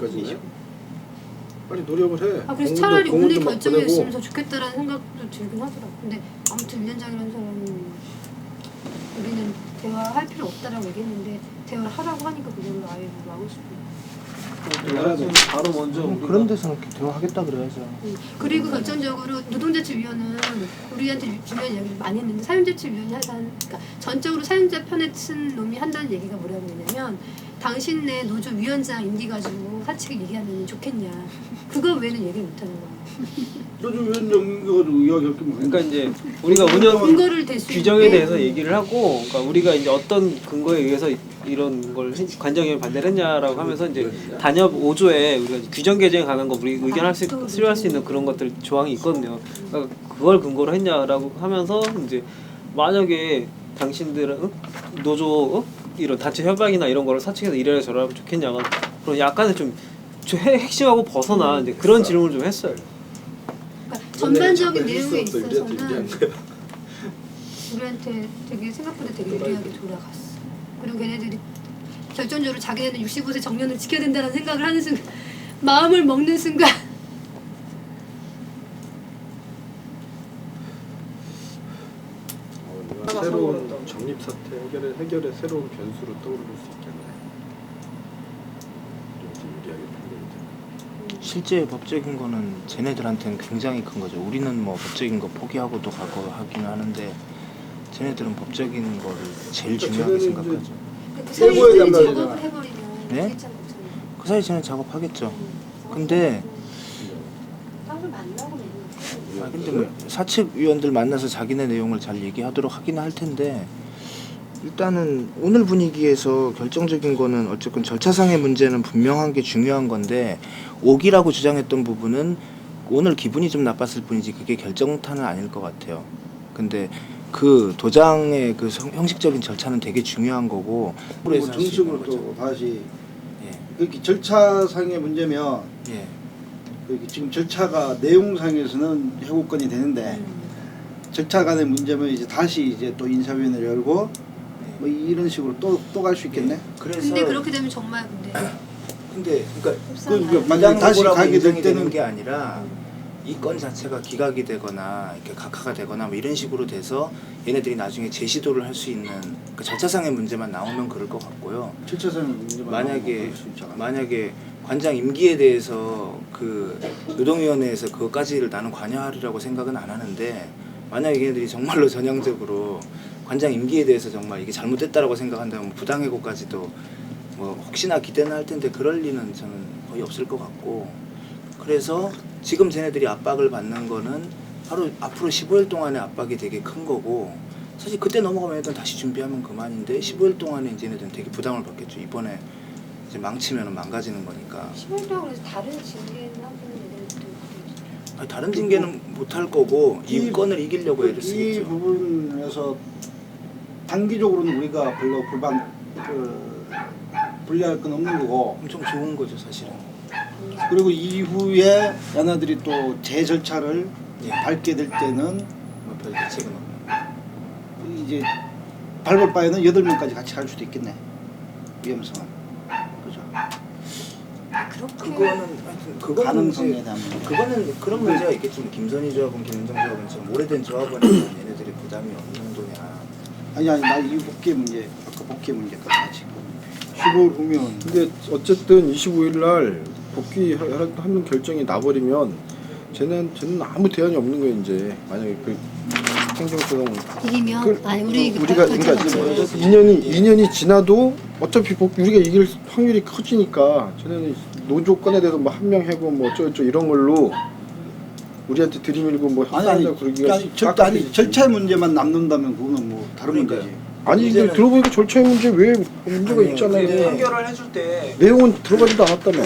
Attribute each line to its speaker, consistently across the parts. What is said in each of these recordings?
Speaker 1: 20. 빨리 노력을 해.
Speaker 2: 그래서 차라리 오늘 결정이었으면 더 좋겠다라는 생각도 들긴 하더라고. 근데 아무튼 위원장이라는 사람은 우리는 대화할 필요 없다라고 얘기했는데 대화를 하라고 하니까 그걸로 아예 막을 수도 있고.
Speaker 3: 바로 먼저
Speaker 4: 그런 데서는 대화하겠다 그래야죠.
Speaker 2: 그리고 결정적으로 노동자치위원회는 우리한테 중요한 얘기를 많이 했는데 사용자치위원회 그러니까 전적으로 사용자 편에 친 놈이 한다는 얘기가 뭐라고 했냐면 당신네 노조 위원장 임기 가지고 사측에 얘기하면 좋겠냐. 그거 외에는 얘기를 못하는 거야.
Speaker 1: 노조 위원장 이야기할 게 뭐.
Speaker 3: 그러니까 이제 우리가 운영
Speaker 2: 근거를 댈 수
Speaker 3: 규정에
Speaker 2: 있는데
Speaker 3: 대해서 얘기를 하고, 그러니까 우리가 이제 어떤 근거에 의해서 이런 걸 관정위원회 반대를 했냐라고 하면서 이제 단협 5조에 우리가 규정 개정에 관한 거 우리 의견할 수 수료할 수 있는 그런 것들 조항이 있거든요. 그러니까 그걸 근거로 했냐라고 하면서 이제 만약에 당신들은 노조 이런 단체 협약이나 이런 거를 사측에서 이래라 저래라 하면 좋겠냐가 그런 약간의 좀 핵심하고 벗어나 이제 그런 질문을 좀 했어요.
Speaker 2: 그러니까 전반적인 내용에 있어서는 우리한테 되게 생각보다 되게 유리하게 돌아갔어. 그리고 걔네들이 결정적으로 자기네는 65세 정년을 지켜야 된다는 생각을 하는 순간 마음을 먹는 순간
Speaker 1: 새로운 정립 사태 해결의 새로운 변수로 떠오를 수 있겠네. 좀 유리하게 판단이
Speaker 4: 실제 법적인 거는 쟤네들한테는 굉장히 큰 거죠. 우리는 뭐 법적인 거 포기하고도 가고 하긴 하는데 쟤네들은 법적인 거를 제일 중요하게 생각하죠.
Speaker 2: 그 사이에 작업을 해버리면
Speaker 4: 네?
Speaker 2: 괜찮잖아요.
Speaker 4: 그 사이 쟤는 작업하겠죠. 근데
Speaker 2: 따로 만나고
Speaker 4: 근데 뭐 사측 위원들 만나서 자기네 내용을 잘 얘기하도록 하긴 할 텐데 일단은 오늘 분위기에서 결정적인 거는 어쨌건 절차상의 문제는 분명한 게 중요한 건데 오기라고 주장했던 부분은 오늘 기분이 좀 나빴을 뿐이지 그게 결정타는 아닐 것 같아요. 근데 그 도장의 그 형식적인 절차는 되게 중요한 거고
Speaker 5: 그리고 정식으로 또 다시
Speaker 4: 예.
Speaker 5: 그렇게 절차상의 문제면
Speaker 4: 예.
Speaker 5: 지금 절차가 내용상에서는 회고건이 되는데 절차 간의 문제면 이제 다시 이제 또 인사위원회를 열고 뭐 이런 식으로 또 갈 수 있겠네.
Speaker 4: 그래서
Speaker 2: 근데 그렇게 되면 정말
Speaker 4: 그러니까
Speaker 5: 만약에 다시 가게 될 때는
Speaker 4: 되는 게 아니라 이 건 자체가 기각이 되거나 이렇게 각하가 되거나 뭐 이런 식으로 돼서 얘네들이 나중에 재시도를 할 수 있는 그 절차상의 문제만 나오면 그럴 것 같고요.
Speaker 5: 절차상의 문제만
Speaker 4: 만약에 관장 임기에 대해서 그 노동위원회에서 그것까지를 나는 관여하리라고 생각은 안 하는데 만약에 얘네들이 정말로 전향적으로 관장 임기에 대해서 정말 이게 잘못됐다라고 생각한다면 부당해고까지도 뭐 혹시나 기대는 할 텐데 그럴 리는 저는 거의 없을 것 같고 그래서 지금 쟤네들이 압박을 받는 거는 바로 앞으로 15일 동안의 압박이 되게 큰 거고 사실 그때 넘어가면 애들은 다시 준비하면 그만인데 15일 동안에 이제 얘네들은 되게 부담을 받겠죠. 이번에 이제 망치면 망가지는 거니까.
Speaker 2: 15일 동안 그래서 다른 징계는 하고는 얘네들도
Speaker 4: 아니, 다른 징계는 못할 거고 이 건을 이기려고 애를 쓰겠죠.
Speaker 5: 이 부분에서 단기적으로는 우리가 별로 불리할 건 없는 거고
Speaker 4: 엄청 좋은 거죠 사실은.
Speaker 5: 그리고 이후에 야나들이 또 재절차를
Speaker 4: 예.
Speaker 5: 밟게 될 때는
Speaker 4: 뭐별 대책은 없는.
Speaker 5: 이제 밟을 바에는 8명까지 같이 갈 수도 있겠네. 위험성은. 그죠?
Speaker 4: 그거는 하여튼 그거는
Speaker 5: 가능성에
Speaker 4: 이제
Speaker 5: 대한 문제.
Speaker 4: 그거는 그런 문제가 있겠지. 뭐 김선희 조합원, 김은정 조합원처럼 오래된 조합원이면 얘네들이 부담이 어느 정도냐.
Speaker 5: 아니 나 이 복귀 문제 아까 복귀 문제까지 같이 15일 후면
Speaker 1: 근데 어쨌든 25일 날 복귀하는 결정이 나버리면 쟤는 아무 대안이 없는 거예요 이제. 만약에 그 행정소송
Speaker 2: 이기면 아니
Speaker 1: 우리가 그러니까 2년이 지나도 어차피 우리가 이길 확률이 커지니까 쟤네는 노조 건에 대해서 뭐 한 명 해고 뭐 어쩌고저쩌고 이런 걸로 우리한테 들이밀고 뭐 협상하자 그러기가
Speaker 5: 아니 절차의 문제만 남는다면 그거는 뭐 다른
Speaker 4: 그러니까요.
Speaker 5: 문제지.
Speaker 1: 아니 이게 들어보니까 절차의 문제 왜 문제가
Speaker 4: 아니,
Speaker 1: 있잖아요.
Speaker 4: 근데
Speaker 3: 판결을 해줄 때
Speaker 1: 내용은 들어가지도 않았다며.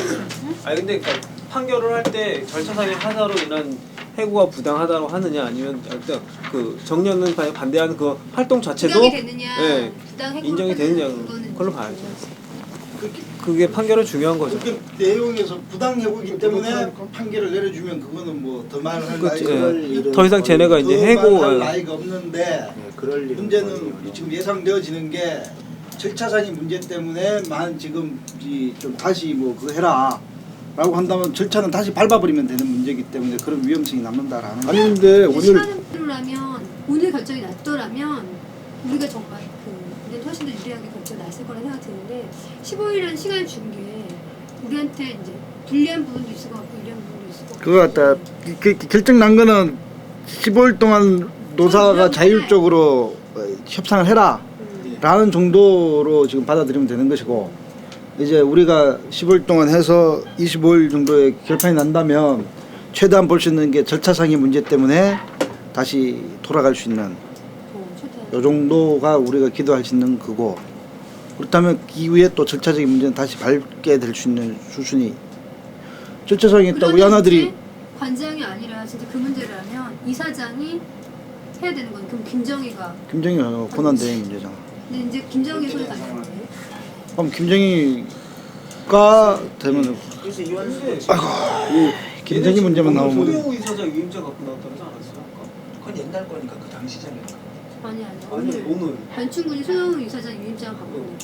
Speaker 3: 아니 근데 그러니까 판결을 할 때 절차상의 하자로 인한 해고가 부당하다고 하느냐 아니면 일단 그 정년은 반대하는 그 활동 자체도
Speaker 2: 부당이 되느냐
Speaker 3: 예,
Speaker 2: 부당 해고를
Speaker 3: 인정이 되느냐
Speaker 2: 그거는
Speaker 3: 그걸로 봐야죠. 그게 판결은 중요한 거죠.
Speaker 5: 그 내용에서 부당해고이기 때문에 판결을 내려주면 그거는 뭐 더 말할 나이가
Speaker 3: 더 이상 쟤네가 이제 해고
Speaker 5: 할 나이가 없는데
Speaker 4: 네, 그럴 일은
Speaker 5: 문제는
Speaker 4: 거의
Speaker 5: 지금 예상되어지는 게 절차상의 문제 때문에만 지금 좀 다시 뭐 그거 해라 라고 한다면 절차는 다시 밟아버리면 되는 문제이기 때문에 그런 위험성이 남는다라는
Speaker 1: 아니 근데 오늘
Speaker 2: 시간으로라면 오늘 결정이 났더라면 우리가 정말 우리는 훨씬 더 유리하게 결정이 났을 거라 생각 드는데 15일이라는 시간을 준 게 우리한테 이제 불리한 부분도 있을 것 같고 유리한 부분도 있을 것 같고
Speaker 5: 그거 갖다 결정 난 거는 15일 동안 노사가 자율적으로 협상을 해라 라는 정도로 지금 받아들이면 되는 것이고 이제 우리가 15일 동안 해서 25일 정도에 결판이 난다면 최대한 볼 수 있는 게 절차상의 문제 때문에 다시 돌아갈 수 있는 요 정도가 우리가 기도할 수 있는 거고 그렇다면 이후에 또 절차적인 문제는 다시 밟게 될 수 있는 수준이 절차상에 있다고 야나들이
Speaker 2: 관장이 아니라 진짜 그 문제라면 이사장이 해야 되는 건 그럼 김정희가
Speaker 5: 권한대행 문제잖아.
Speaker 2: 근데 이제 김정희 손에 가는 거예요.
Speaker 5: 그럼 김정희가 되면
Speaker 4: 그래서 이완수
Speaker 5: 김정희 문제만 나오면
Speaker 3: 소영우 이사장 위임장 갖고 나왔다지 않았어요?
Speaker 4: 그건 옛날 거니까 그 당시잖아요.
Speaker 2: 아니
Speaker 3: 아니 오늘
Speaker 2: 변충군이 소영우 이사장 위임장 갖고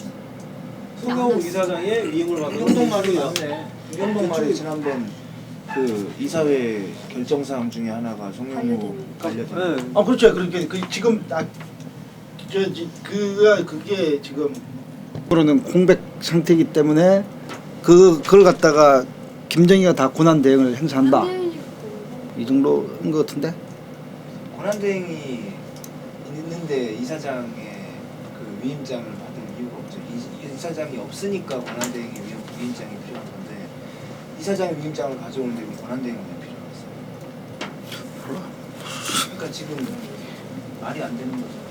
Speaker 3: 송영우 이사장의 위임을 받은
Speaker 4: 유경동 말이 나왔네. 유경동 말이 지난번 그 이사회 결정사항 중에 하나가 송영우 관련된.
Speaker 3: 네.
Speaker 5: 그렇죠. 그러니까 지금 그게 지금 그거는 공백 상태이기 때문에 그걸 갖다가 김정희가 다 권한 대행을 행사한다. 이 정도인 것 같은데.
Speaker 4: 권한 대행이 있는데 이사장의 그 위임장을 받을 이유가 없죠. 이사장이 없으니까 권한 대행의 위임장이 필요한 건데 이사장의 위임장을 가져오는데 권한 대행은 왜 필요하겠어요? 그러니까 지금 말이 안 되는 거죠.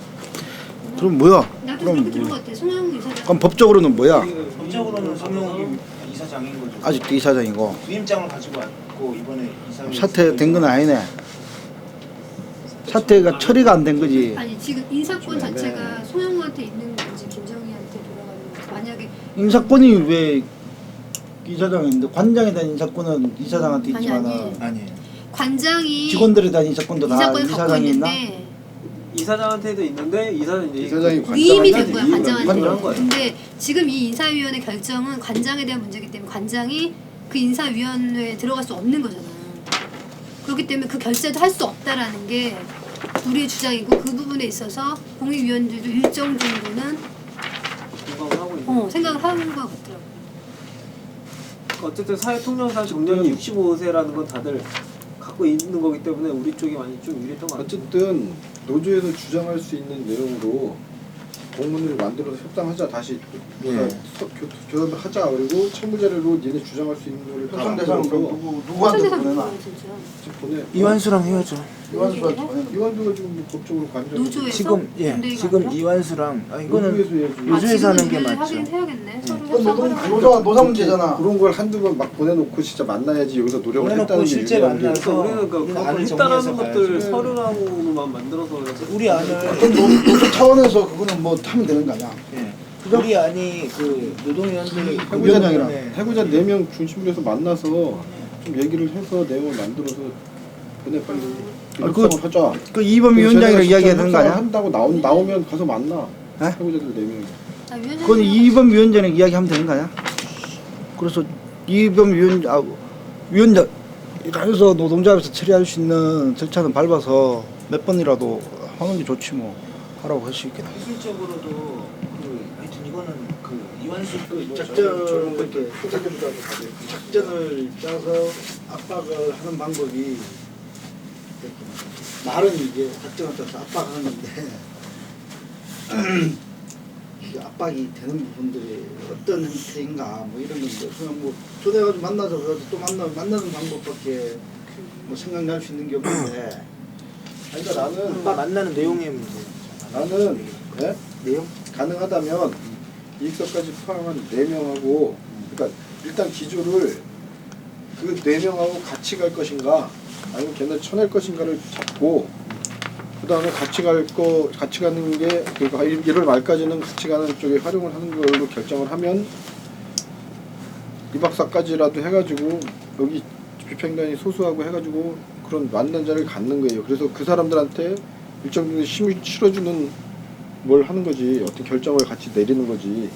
Speaker 5: 그럼 뭐야?
Speaker 2: 나도
Speaker 5: 그럼
Speaker 2: 그렇게 들은 것 같아. 송영우 이사장.
Speaker 5: 그럼 법적으로는 뭐야?
Speaker 4: 법적으로는 송영욱이 이사장인 거죠.
Speaker 5: 아직도 이사장이고
Speaker 4: 위임장을 가지고 왔고 이번에 이사회
Speaker 5: 사퇴된 건 아니네. 사퇴가 처리가 안 된 거지.
Speaker 2: 아니 지금 인사권 자체가 송영우한테 있는 건지 김정희한테 돌아가는 건지 만약에
Speaker 5: 인사권이 왜 이사장인데 관장에 대한 인사권은 이사장한테
Speaker 2: 아니,
Speaker 5: 있지만은
Speaker 4: 아니에요.
Speaker 2: 관장이
Speaker 5: 직원들에 대한 인사권도 다
Speaker 2: 이사권을 갖고
Speaker 5: 이사장이 있나?
Speaker 2: 있는데
Speaker 3: 이사장한테도 있는데
Speaker 1: 이사장이
Speaker 2: 위임이 된
Speaker 1: 관장한테
Speaker 2: 거야
Speaker 1: 위임을
Speaker 2: 관장한테.
Speaker 3: 한 거야.
Speaker 2: 근데 지금 이 인사위원회 결정은 관장에 대한 문제이기 때문에 관장이 그 인사위원회에 들어갈 수 없는 거잖아. 그렇기 때문에 그 결재도 할 수 없다라는 게 우리의 주장이고 그 부분에 있어서 공익위원들도 일정 정도는
Speaker 3: 공감을 하고 있는.
Speaker 2: 생각을 하는 것 같더라고.
Speaker 3: 어쨌든 사회통념상 정년이 65세라는 건 다들 갖고 있는 거기 때문에 우리 쪽이 많이 좀 유리했던 것 같아요.
Speaker 1: 어쨌든 노조에서 주장할 수 있는 내용으로 공문을 만들어서 협상하자 다시 조합을 하자 그리고 청구자료로 니네 주장할 수 있는 거를 다
Speaker 5: 협상 대상은
Speaker 1: 만들어서
Speaker 5: 누구한테
Speaker 2: 천세상
Speaker 5: 보내나?
Speaker 2: 그거야, 진짜.
Speaker 1: 지금 보내.
Speaker 4: 이완수랑 해야죠.
Speaker 5: 이완수한테 보내나?
Speaker 1: 이완수가 지금 뭐 법적으로 관련.
Speaker 2: 노조에서
Speaker 4: 지금
Speaker 2: 군대가
Speaker 4: 지금
Speaker 2: 아니라?
Speaker 4: 이완수랑 이거는
Speaker 1: 노조에서 해야지.
Speaker 4: 노조에서 하는 게
Speaker 2: 지금은
Speaker 4: 맞죠.
Speaker 2: 하긴 해야겠네. 서로
Speaker 5: 그건
Speaker 2: 협상을 하고.
Speaker 5: 노사 문제잖아.
Speaker 1: 그런 걸 한두 번 막 보내놓고 진짜 만나야지 여기서 노력을
Speaker 4: 보내놓고
Speaker 1: 했다는 게
Speaker 4: 실제
Speaker 1: 유리한 게
Speaker 4: 만나서
Speaker 3: 그러니까 우리는 그
Speaker 4: 우리는
Speaker 3: 그걸
Speaker 4: 안을
Speaker 3: 했다라는
Speaker 4: 정리해서
Speaker 3: 것들
Speaker 4: 가야지.
Speaker 3: 서류랑으로만 만들어서
Speaker 4: 우리 안을
Speaker 5: 노조 차원에서 그거는 뭐 하면 되는 거 아니야?
Speaker 4: 우리 안이 그 노동위원들
Speaker 1: 해고자 4명 중심으로 해서 만나서 좀 얘기를 해서 내용을 만들어서 보내 빨리. 협상을 하자.
Speaker 5: 그 이범 위원장이랑 이야기해야 되는 거 아니야?
Speaker 1: 한다고 나오면 가서 만나.
Speaker 5: 에?
Speaker 1: 해고자들 4명.
Speaker 2: 위원장님
Speaker 5: 그건 이범 위원장이랑 이야기하면 되는 거 아니야? 그래서 이범 위원장 해서 노동조합에서 처리할 수 있는 절차는 밟아서 몇 번이라도 하는 게 좋지 뭐. 하라고 할 수 있겠네.
Speaker 4: 기술적으로도 그 하여튼 이거는 그 이완수
Speaker 5: 작전을 짜서 압박을 하는 방법이 말은 이제 작전을 짜서 압박하는 건데 이게 압박이 되는 부분들이 어떤 형태인가 뭐 이런 건데 그냥 뭐 초대해가지고 만나서 또 만나는 방법밖에 뭐 생각날 수 있는 게 없는데
Speaker 1: 그러니까 나는
Speaker 4: 만나는 내용의 문제.
Speaker 1: 나는 예?
Speaker 4: 내용?
Speaker 1: 가능하다면 이익서까지 포함한 4명하고 그러니까 일단 기조를 그 4명하고 같이 갈 것인가 아니면 걔네 쳐낼 것인가를 잡고 그 다음에 같이 가는 게 그러니까 1월 말까지는 같이 가는 쪽에 활용을 하는 걸로 결정을 하면 2박 4까지라도 해가지고 여기 집행단이 소수하고 해가지고 그런 만난 자리를 갖는 거예요. 그래서 그 사람들한테 일정 정도 힘을 실어주는 뭘 하는 거지. 어떤 결정을 같이 내리는 거지.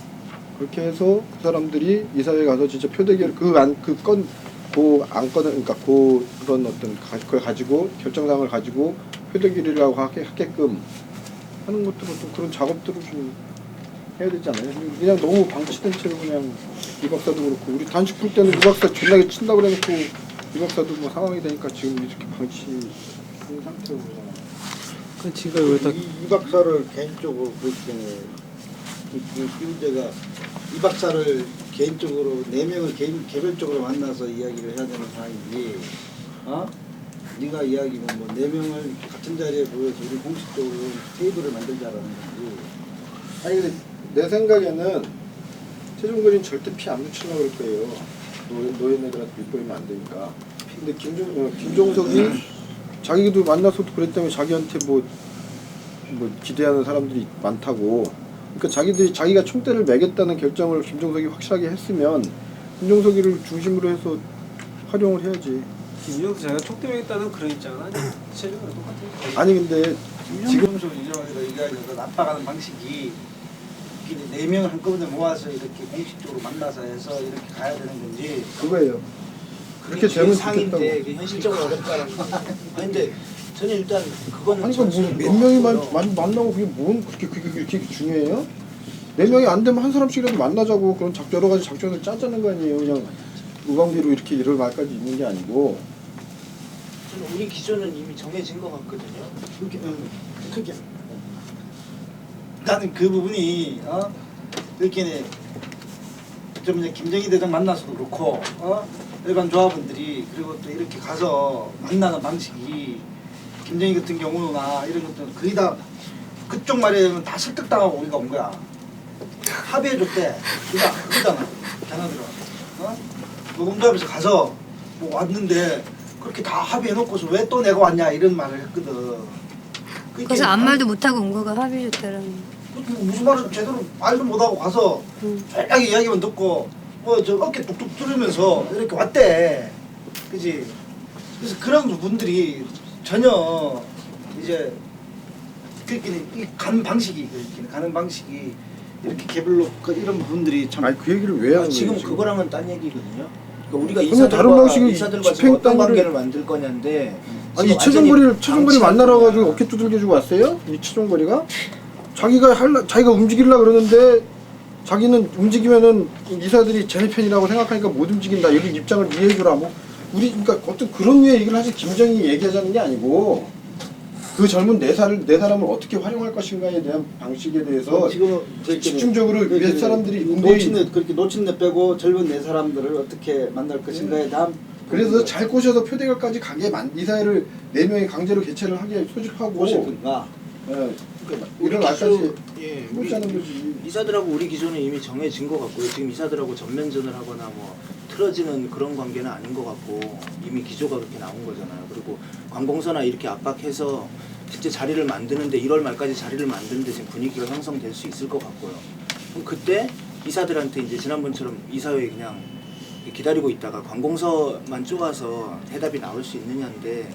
Speaker 1: 그렇게 해서 그 사람들이 이사회에 가서 진짜 표대결 그 그 안건을 그러니까 그런 어떤 그걸 가지고 결정사항을 가지고 표대기리라고 하게끔 하는 것들은 좀 그런 작업들을 좀 해야 되지 않아요? 그냥 너무 방치된 채로 그냥 이 박사도 그렇고 우리 단식 풀 때는 이 박사 존나게 친다고 그래놓고 이 박사도 뭐 상황이 되니까 지금 이렇게 방치한 상태로 그러잖아요.
Speaker 3: 그 지금 여기다
Speaker 5: 이 박사를 개인적으로 그렇게 기우제가 이 박사를 개인적으로 4명을 개별적으로 만나서 이야기를 해야 되는 상황이지. 네가 이야기면 뭐 4명을 같은 자리에 모여서 우리 공식적으로 테이블을 만들자라는 거지.
Speaker 1: 아니 근데 내 생각에는 최종근이 절대 피 안 묻히려고 그럴 거예요. 노예네들한테 밑보이면 안 되니까. 근데 김종석이 자기도 만나서도 그랬다며 자기한테 뭐 기대하는 사람들이 많다고. 그러니까 자기가 총대를 매겠다는 결정을 김종석이 확실하게 했으면 김종석이를 중심으로 해서 활용을 해야지.
Speaker 3: 김종석 자기가 촉대하겠다는 그런 입장은 아니야. 최종은 똑같아요.
Speaker 1: 아니 근데 지금
Speaker 5: 지금 이정환이가 얘기하려고 압박하는 방식이 4명을 한꺼번에 모아서 이렇게 공식적으로 만나서 해서 이렇게 가야 되는 건지.
Speaker 1: 그거예요. 그렇게 되면
Speaker 4: 상인데
Speaker 1: 좋겠다고.
Speaker 4: 그게 현실적으로 어렵다는 거. 아니 근데 저는 일단 그거는
Speaker 1: 아니 그러니까 뭐몇 명이 만나고 그게 뭔 그렇게 중요해요? 4명이 안 되면 한 사람씩이라도 만나자고 그런 여러 가지 작전을 짜자는 거 아니에요. 그냥 무방비로 이렇게 이럴 말까지 있는 게 아니고.
Speaker 4: 저는 우리 기조는 이미 정해진 것 같거든요.
Speaker 5: 그렇게 나는 그 부분이 이렇게 좀 이제 김정희 대장 만나서도 그렇고 일반 조합원들이 그리고 또 이렇게 가서 만나는 방식이 김정희 같은 경우나 이런 것들은 거의 다 그쪽 말에는 다 설득당하고 우리가 온 거야. 합의해줬대. 그거잖아. 자나들은 노동조합에서 가서 뭐 왔는데 그렇게 다 합의해놓고서 왜 또 내가 왔냐 이런 말을 했거든.
Speaker 2: 그래서 아무 말도 못하고 온 거가 합의줬다라는.
Speaker 5: 무슨 말을 제대로 말도 못하고 가서 조용하게 이야기만 듣고 뭐 저 어깨 뚝뚝 뚫으면서 이렇게 왔대. 그지? 그래서 그런 부분들이 전혀 이제 그렇게 가는 방식이 이렇게 개별로 이런 부분들이 참.
Speaker 1: 아니 그 얘기를 왜 하는 거예요?
Speaker 4: 지금 그거랑은 딴 얘기거든요. 그러니까 우리가
Speaker 1: 그냥 다른 방식이
Speaker 4: 이사들과 지금
Speaker 1: 집행
Speaker 4: 어떤
Speaker 1: 단위를-
Speaker 4: 관계를 만들 거냐인데
Speaker 1: 아니
Speaker 4: 지금
Speaker 1: 최종거리
Speaker 4: 완전히
Speaker 1: 만나러
Speaker 4: 방치한
Speaker 1: 가지고
Speaker 4: 거야.
Speaker 1: 어깨 두들겨 주고 왔어요? 이 최종거리가 자기가 움직이려 그러는데 자기는 움직이면은 이사들이 쟤네 편이라고 생각하니까 못 움직인다. 여기 입장을 이해해 주라. 뭐 우리 그러니까 어떤 그런 류의 얘기를 하지 김정희 얘기하자는 게 아니고 그 젊은 네 사람을 어떻게 활용할 것인가에 대한 방식에 대해서
Speaker 5: 지금
Speaker 1: 집중적으로 몇 사람들이
Speaker 5: 그렇게 놓친데 빼고 젊은 4사람들을 어떻게 만날 것인가에 대한.
Speaker 1: 그래서 잘 꼬셔서 표대결까지 가게 이사회를 4명이 강제로 개최를 하게 소집하고
Speaker 5: 꼬셨든가.
Speaker 1: 예,
Speaker 4: 우리
Speaker 1: 이런 말까지
Speaker 4: 예,
Speaker 1: 해보자는 거지.
Speaker 4: 이사들하고 우리 기조는 이미 정해진 것 같고요. 지금 이사들하고 전면전을 하거나 뭐 틀어지는 그런 관계는 아닌 것 같고 이미 기조가 그렇게 나온 거잖아요. 그리고 관공서나 이렇게 압박해서 실제 자리를 만드는데 1월 말까지 자리를 만드는데 지금 분위기가 형성될 수 있을 것 같고요. 그럼 그때 이사들한테 이제 지난번처럼 이사회에 그냥 기다리고 있다가 관공서만 쪼아서 해답이 나올 수 있느냐인데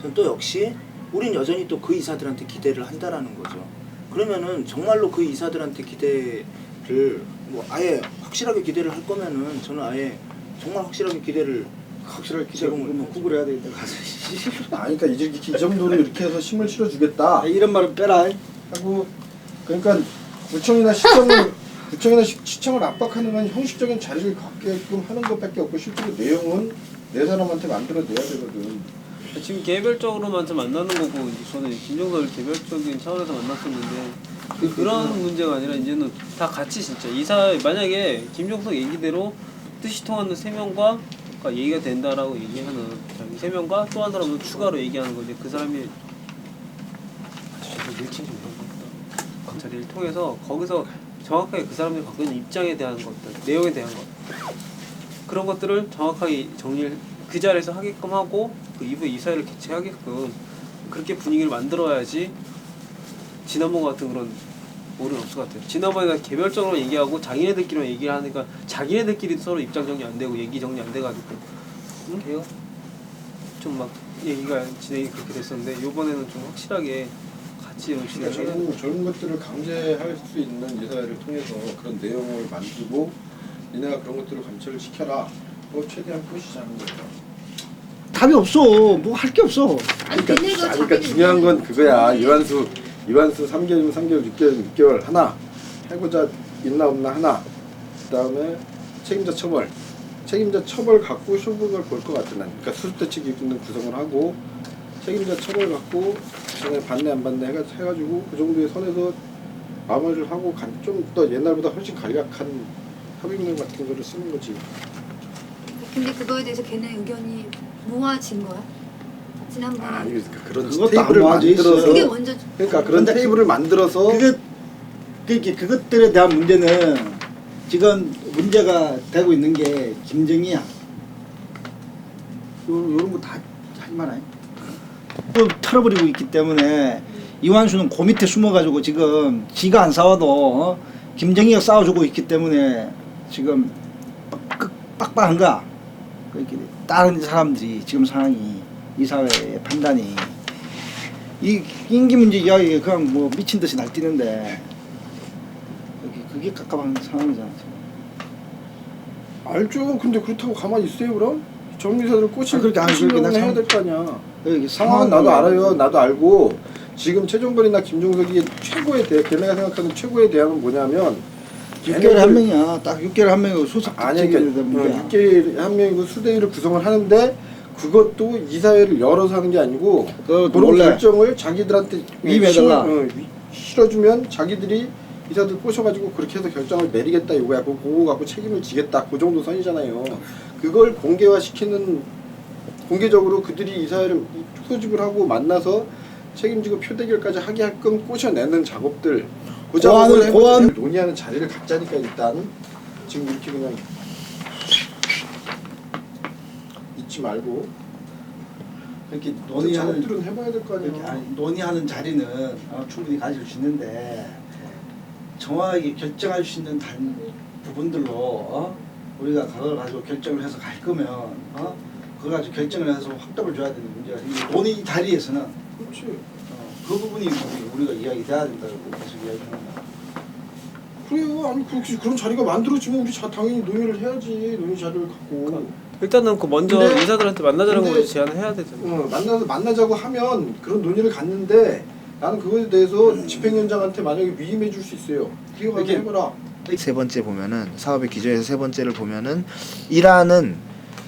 Speaker 4: 저는 또 역시 우린 여전히 또 그 이사들한테 기대를 한다라는 거죠. 그러면은 정말로 그 이사들한테 기대를 뭐 아예 확실하게 기대를 할 거면은 저는 아예 정말 확실하게 기대를
Speaker 5: 그러면 구글해야 되겠다. 가서.
Speaker 1: 아니 그러니까 이제 이 정도로 이렇게 해서 힘을 실어주겠다
Speaker 5: 이런 말은 빼라.
Speaker 1: 하고 그러니까 구청이나 시청을 압박하는 건 형식적인 자리를 갖게끔 하는 것밖에 없고 실제로 내용은 내 사람한테 만들어내야 되거든.
Speaker 3: 지금 개별적으로만 만나는 거고 이제 저는 김종석을 개별적인 차원에서 만났었는데 그런 문제가 아니라 이제는 다 같이 진짜 이사 만약에 김종석 얘기대로 뜻이 통하는 3명과 그러니까 얘기가 된다라고 얘기하는 자기 3명과 또 한 사람은 추가로 얘기하는 거지 그 사람이 일친 좀 그 자리를 통해서 거기서 정확하게 그 사람들이 갖고 있는 입장에 대한 것들 내용에 대한 것 그런 것들을 정확하게 정리를 그 자리에서 하게끔 하고 그 이후에 이사회를 개최하게끔 그렇게 분위기를 만들어야지 지난번 같은 그런 오류는 없을 것 같아요. 지난번에 개별적으로 얘기하고 자기네들끼리만 얘기를 하니까 자기네들끼리 서로 입장 정리 안 되고 얘기 정리 안 돼가지고 걔가 좀 막 얘기가 진행이 그렇게 됐었는데 이번에는 좀 확실하게 같이
Speaker 1: 그러니까 젊은 것들을 강제할 수 있는 이사회를 통해서 그런 내용을 만들고 니네가 그런 것들을 관철을 시켜라. 최대한 꼬시자는 거죠.
Speaker 5: 답이 없어. 뭐 할 게 없어.
Speaker 1: 그러니까 중요한 건 그거야. 이완수 3개월이면 3개월, 6개월 하나 해고자 있나 없나 하나. 그다음에 책임자 처벌 갖고 쇼부를 볼 것 같아 난. 그러니까 수습대 측위는 구성을 하고 책임자 처벌 갖고 전에 받네 안 받네 해가지고 그 정도의 선에서 마무리를 하고 좀 더 옛날보다 훨씬 간략한 합의문 같은 거를 쓰는 거지.
Speaker 2: 근데 그거에 대해서 걔네 의견이 모아진 거야? 지난번에
Speaker 1: 아니 그러니까 그런
Speaker 5: 그것도
Speaker 1: 테이블을
Speaker 5: 안 모아져 있어.
Speaker 1: 만들어서
Speaker 2: 그게 먼저
Speaker 1: 그러니까 그런
Speaker 5: 근데
Speaker 1: 테이블을 만들어서
Speaker 5: 그것들에 대한 문제는 지금 문제가 되고 있는 게 김정희야. 요런 거 다 하지 말아요. 또 털어버리고 있기 때문에 이완수는 그 밑에 숨어가지고 지금 지가 안 싸워도 김정희가 싸워주고 있기 때문에 지금 빡빡한가. 그렇게 다른 사람들이 지금 상황이 이 사회의 판단이 이 임기 문제 이야기가 그냥 뭐 미친 듯이 날뛰는데 그게 깝깝한 상황이잖아 지금.
Speaker 1: 알죠. 근데 그렇다고 가만히 있어요 그럼? 정비사들 꼬치
Speaker 5: 그렇게 안 그렇게 나
Speaker 1: 해야 될 거 아니야.
Speaker 5: 여기
Speaker 1: 상황은 나도 알아요. 나도 알고 지금 최종건이나 김종석이 걔네가 생각하는 최고의 대안은 뭐냐면
Speaker 5: 6개월에 한 명이야. 딱 6개월에 한 명이고 수석
Speaker 1: 아니
Speaker 5: 직책이
Speaker 1: 그러니까
Speaker 5: 되는데
Speaker 1: 6개월에 한 명이고 수대위를 구성을 하는데 그것도 이사회를 열어서 하는 게 아니고
Speaker 5: 그거
Speaker 1: 그런
Speaker 5: 원래
Speaker 1: 결정을 자기들한테
Speaker 5: 위임해달라.
Speaker 1: 실어주면 자기들이 이사들 꼬셔가지고 그렇게 해서 결정을 내리겠다 이거야. 그거 갖고 책임을 지겠다. 그 정도 선이잖아요. 그걸 공개화시키는 공개적으로 그들이 이사회를 소집을 하고 만나서 책임지고 표대결까지 하게 할끔 꼬셔내는 작업들 그 작업을
Speaker 5: 고안
Speaker 1: 논의하는 자리를 갖자니까 일단 지금 이렇게 그냥 잊지 말고
Speaker 5: 이렇게
Speaker 1: 논의하는
Speaker 5: 논의하는
Speaker 1: 작업들은 해봐야 될 거
Speaker 5: 이렇게
Speaker 1: 아니야.
Speaker 5: 논의하는 자리는 충분히 가질 수 있는데 정확하게 결정할 수 있는 부분들로 우리가 그걸 가지고 결정을 해서 갈 거면 그걸 가지고 결정을 해서 확답을 줘야 되는 문제가 이 논의 자리에서는
Speaker 1: 그렇지.
Speaker 5: 그 부분이 우리가 이야기돼야 된다고 계속 이야기하는 거야.
Speaker 1: 그래요. 아니 그런 자리가 만들어지면 우리 당연히 논의를 해야지. 논의 자리를 갖고.
Speaker 3: 일단은 그 먼저
Speaker 1: 근데-
Speaker 3: 이사들한테 만나자는
Speaker 1: 근데-
Speaker 3: 거 제안을 해야 되잖아.
Speaker 1: 만나자고 하면 그런 논의를 갖는데 나는 그거에 대해서 집행위원장한테 만약에 위임해 줄 수 있어요. 이거 가지고 해봐라.
Speaker 4: 세 번째 보면은 사업의 기조에서 세 번째를 보면은 1화는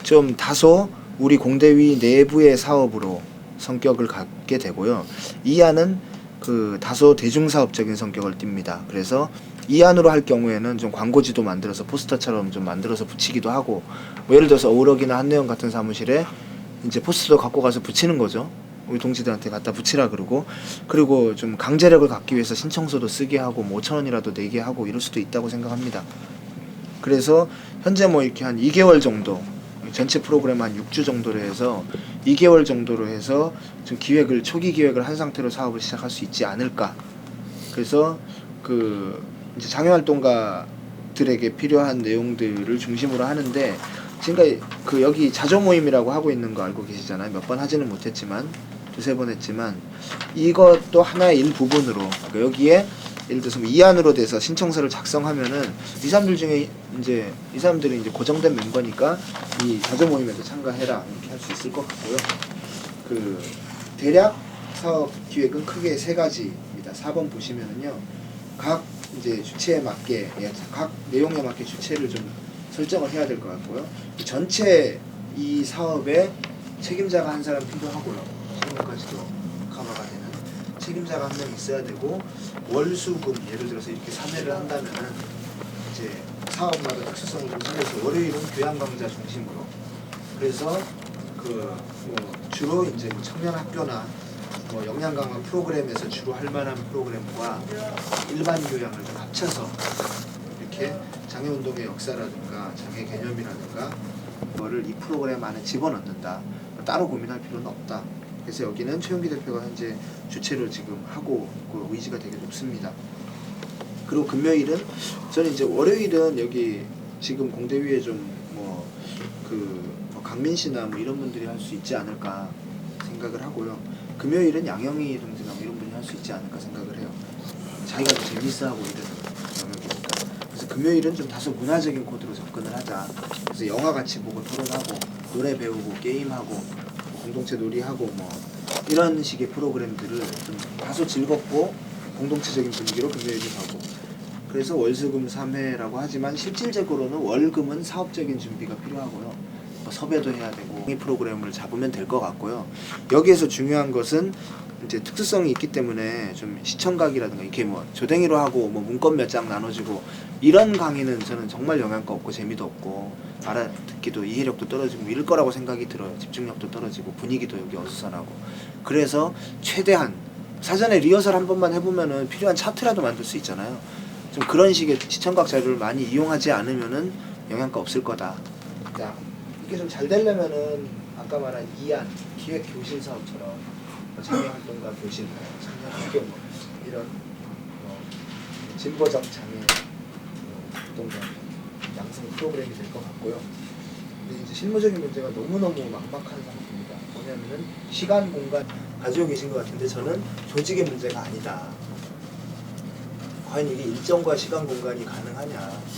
Speaker 4: 좀 다소 우리 공대위 내부의 사업으로 성격을 갖게 되고요. 2화는 그 다소 대중사업적인 성격을 띱니다. 그래서 2안으로 할 경우에는 좀 광고지도 만들어서 포스터처럼 좀 만들어서 붙이기도 하고 뭐 예를 들어서 어우럭이나 한내원 같은 사무실에 이제 포스터 갖고 가서 붙이는 거죠. 우리 동지들한테 갖다 붙이라 그러고 그리고 좀 강제력을 갖기 위해서 신청서도 쓰게 하고 뭐 5,000원이라도 내게 하고 이럴 수도 있다고 생각합니다. 그래서 현재 뭐 이렇게 한 2개월 정도 전체 프로그램 한 6주 정도로 해서 2개월 정도로 해서 좀 초기 기획을 한 상태로 사업을 시작할 수 있지 않을까. 그래서 그 이제 장애활동가들에게 필요한 내용들을 중심으로 하는데 지금까지 그 여기 자조 모임이라고 하고 있는 거 알고 계시잖아요. 몇 번 하지는 못했지만 두세 번 했지만 이것도 하나의 일부분으로 그러니까 여기에 예를 들어서 뭐 이안으로 돼서 신청서를 작성하면은 이 사람들 중에 이제 이 사람들이 이제 고정된 멤버니까 이 자조 모임에도 참가해라 이렇게 할 수 있을 것 같고요. 그 대략 사업 기획은 크게 세 가지입니다. 4번 보시면은요. 각 이제 주체에 맞게 각 내용에 맞게 주체를 좀 설정을 해야 될 것 같고요. 전체 이 사업에 책임자가 한 사람 필요하고요. 지금까지도 커버가 되는 책임자가 한 명 있어야 되고 월수금 예를 들어서 이렇게 3회를 한다면은 이제 사업마다 특수성을 좀 살려서 월요일은 교양 강좌 중심으로 그래서 그 뭐 주로 이제 뭐 청년 학교나 뭐 역량 강화 프로그램에서 주로 할 만한 프로그램과 일반 교양을 좀 합쳐서 이렇게 장애 운동의 역사라든가 장애 개념이라든가 그거를 이 프로그램 안에 집어넣는다. 따로 고민할 필요는 없다. 그래서 여기는 최용기 대표가 현재 주체로 지금 하고 있고 의지가 되게 높습니다. 그리고 금요일은 저는 이제 월요일은 여기 지금 공대위에 좀 뭐 강민 씨나 뭐 이런 분들이 할 수 있지 않을까 생각을 하고요. 금요일은 양영희 동지나 뭐 이런 분이 할 수 있지 않을까 생각을 해요. 자기가 더 재밌어하고 이런 영역이니까. 그래서 금요일은 좀 다소 문화적인 코드로 접근을 하자. 그래서 영화 같이 보고 토론하고 노래 배우고 게임하고 공동체 놀이하고 뭐 이런 식의 프로그램들을 좀 다소 즐겁고 공동체적인 분위기로 금요일이 가고 그래서 월수금 3회라고 하지만 실질적으로는 월금은 사업적인 준비가 필요하고요. 뭐 섭외도 해야 되고 이 프로그램을 잡으면 될 것 같고요. 여기에서 중요한 것은 이제 특수성이 있기 때문에 좀 시청각이라든가 이렇게 뭐 조댕이로 하고 뭐 문건 몇 장 나눠주고 이런 강의는 저는 정말 영향가 없고 재미도 없고 알아듣기도 이해력도 떨어지고 이럴 거라고 생각이 들어요. 집중력도 떨어지고 분위기도 여기 어수선하고 그래서 최대한 사전에 리허설 한 번만 해보면은 필요한 차트라도 만들 수 있잖아요. 좀 그런 식의 시청각 자료를 많이 이용하지 않으면은 영향가 없을 거다. 자, 이게 좀 잘 되려면은 아까 말한 이안 기획 교실 사업처럼 장애 활동가 교실, 장애 학교 뭐 이런 진보적 장애 활동가 양성 프로그램이 될 것 같고요. 근데 이제 실무적인 문제가 너무너무 막막한 상태입니다. 뭐냐면은 시간, 공간 가지고 계신 것 같은데 저는 조직의 문제가 아니다. 과연 이게 일정과 시간, 공간이 가능하냐.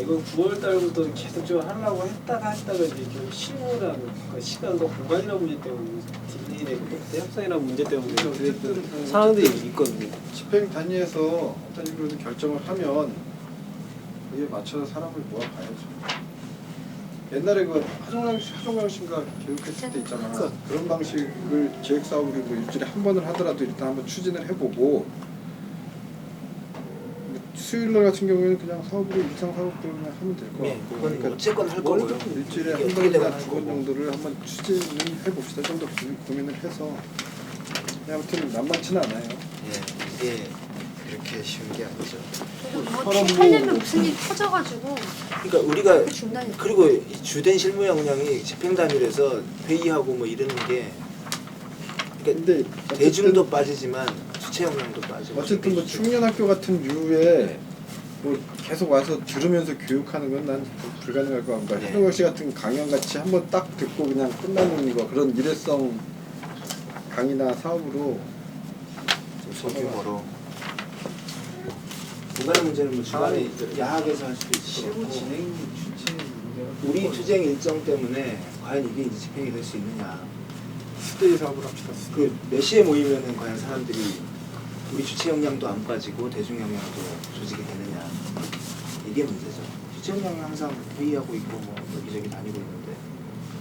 Speaker 3: 이건 9월 달부터 계속 좀 하려고 했다가 이제 결국 실무라는 그 시간과 공간이라는 문제 때문에 딜레이되고 또 그때 협상이라는 문제 때문에 그랬던 상황들이 있거든요.
Speaker 1: 집행 단위에서 어떤 식으로 결정을 하면 그에 맞춰서 사람을 모아가야죠. 옛날에 그 하종강 씨가 교육했을 때 있잖아. 그런 방식을 기획 사업을 뭐 일주일에 한 번을 하더라도 일단 한번 추진을 해보고 수요일날 같은 경우에는 그냥 사업으로 일상 사업대로 그냥 하면 될 것
Speaker 4: 네,
Speaker 1: 같고.
Speaker 4: 그건 어쨌건 할 거고요.
Speaker 1: 일주일에
Speaker 4: 이게
Speaker 1: 한
Speaker 4: 어떻게 되건
Speaker 1: 번이나
Speaker 4: 할
Speaker 1: 2번
Speaker 4: 거고.
Speaker 1: 정도를 한번 추진을 해봅시다. 좀 더 고민을 해서. 아무튼 만만치는 않아요.
Speaker 4: 예, 이게 그렇게 쉬운 게 아니죠.
Speaker 2: 뭐 하려면 무슨 일이 터져가지고
Speaker 4: 그러니까 우리가
Speaker 2: 중단이
Speaker 4: 그리고 이 주된 실무 역량이 집행 단위에서 회의하고 뭐 이러는 게 그러니까
Speaker 1: 근데
Speaker 4: 대중도 빠지지만 주체 역량도 빠지고
Speaker 1: 어쨌든 뭐 청년학교 같은 류에 뭐 계속 와서 들으면서 교육하는 건 난 불가능할 것 같다.
Speaker 4: 네.
Speaker 1: 하동영 씨 같은 강연 같이 한번 딱 듣고 그냥 끝나는 거 그런 일회성 강의나 사업으로
Speaker 4: 소규모로 중간의 문제는 뭐 중간에 야학에서 할 수도 있고
Speaker 3: 실무 진행 주체 문제가
Speaker 4: 우리 투쟁 일정 때문에 과연 이게 이제 집행이 될 수 있느냐
Speaker 1: 스테이 사업을 합시다.
Speaker 4: 그 몇 시에 모이면은 과연 사람들이 우리 주체 역량도 안 빠지고 대중 역량도 조직이 되느냐 이게 문제죠. 주체 역량이 항상 회의하고 있고 뭐 여기저기 다니고 있는데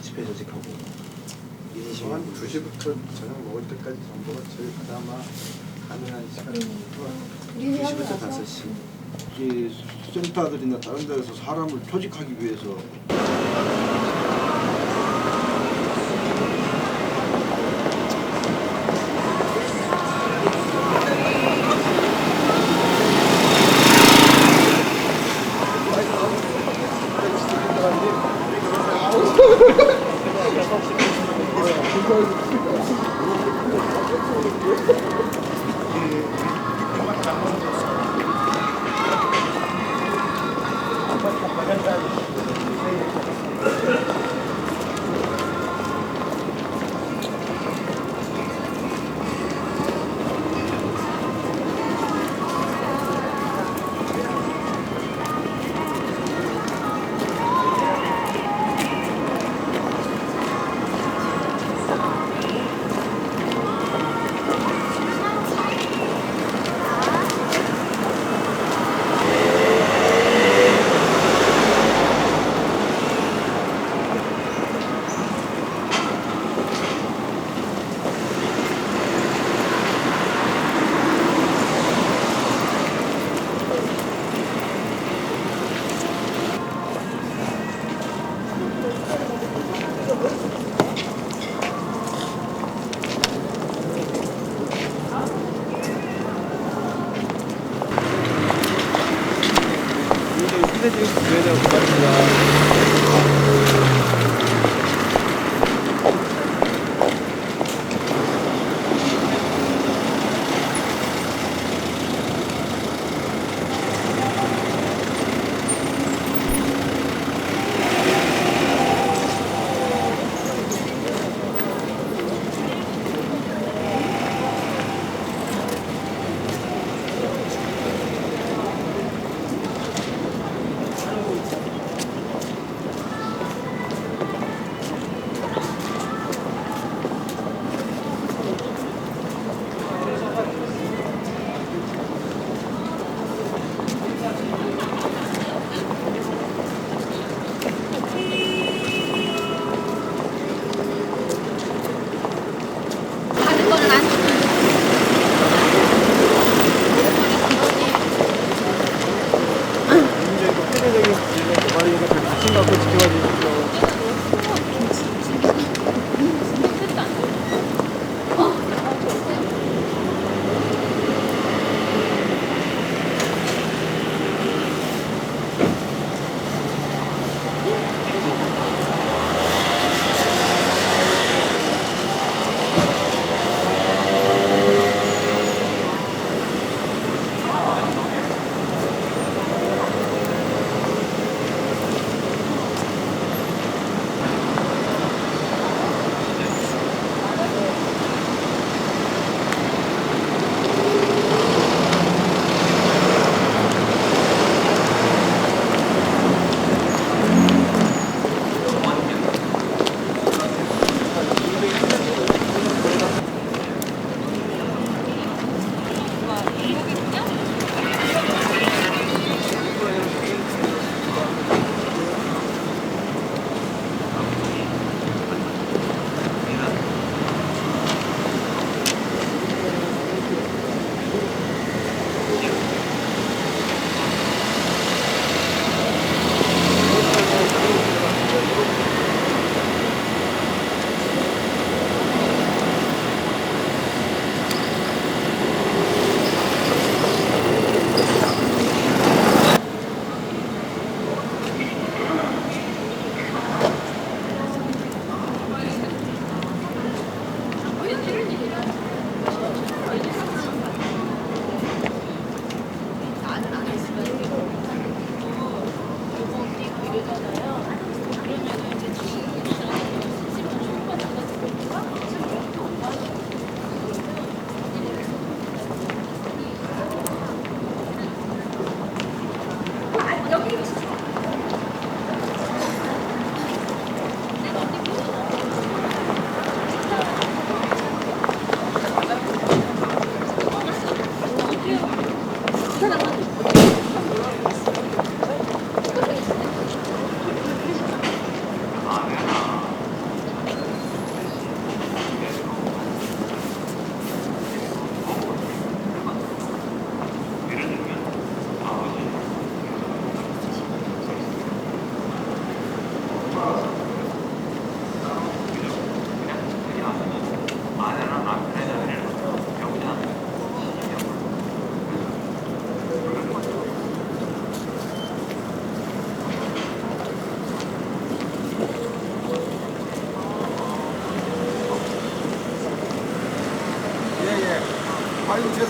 Speaker 4: 집회 조직하고 인식
Speaker 1: 한 2시부터 저녁 먹을 때까지 정도가 제일 그나마 가능한 시간이니까
Speaker 4: 2시부터 5시
Speaker 5: 이 센터들이나 다른 데서 사람을 조직하기 위해서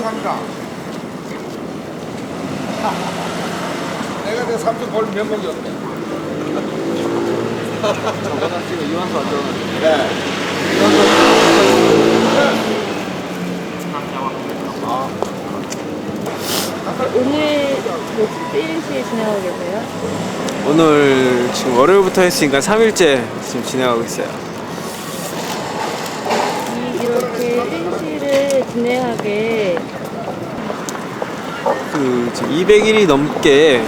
Speaker 1: 합니다. 내가 내 삼촌 벌 면목이었네.
Speaker 3: 저거는 지금 이만수 안 들어가는데.
Speaker 1: 네.
Speaker 6: 오늘 몇 1일씩 진행하고 계세요?
Speaker 3: 오늘 지금 월요일부터 했으니까 3일째 지금 진행하고 있어요.
Speaker 6: 이렇게 1일씩을 진행하게
Speaker 3: 그 지금 200일이 넘게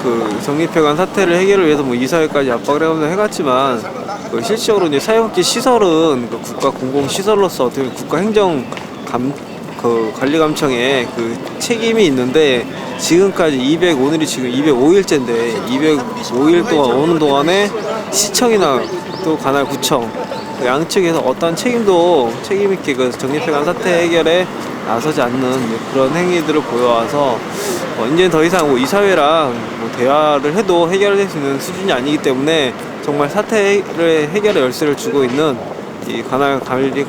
Speaker 3: 그 정립회관 사태를 해결을 위해서 뭐 이사회까지 압박을 해가면서 해갔지만 그 실질적으로 이제 사회복지 시설은 그 국가 공공 시설로서 어떻게 보면 국가 행정 그 관리감청에 그 책임이 있는데 지금까지 오늘이 지금 205일째인데 205일 동안 오는 동안에 시청이나 또 관할 구청 그 양측에서 어떠한 책임 있게 그 정립회관 사태 해결에 나서지 않는 그런 행위들을 보여와서 이제는 더 이상 뭐 이사회랑 뭐 대화를 해도 해결될 수 있는 수준이 아니기 때문에 정말 사태를 해결의 열쇠를 주고 있는 이 관할 관리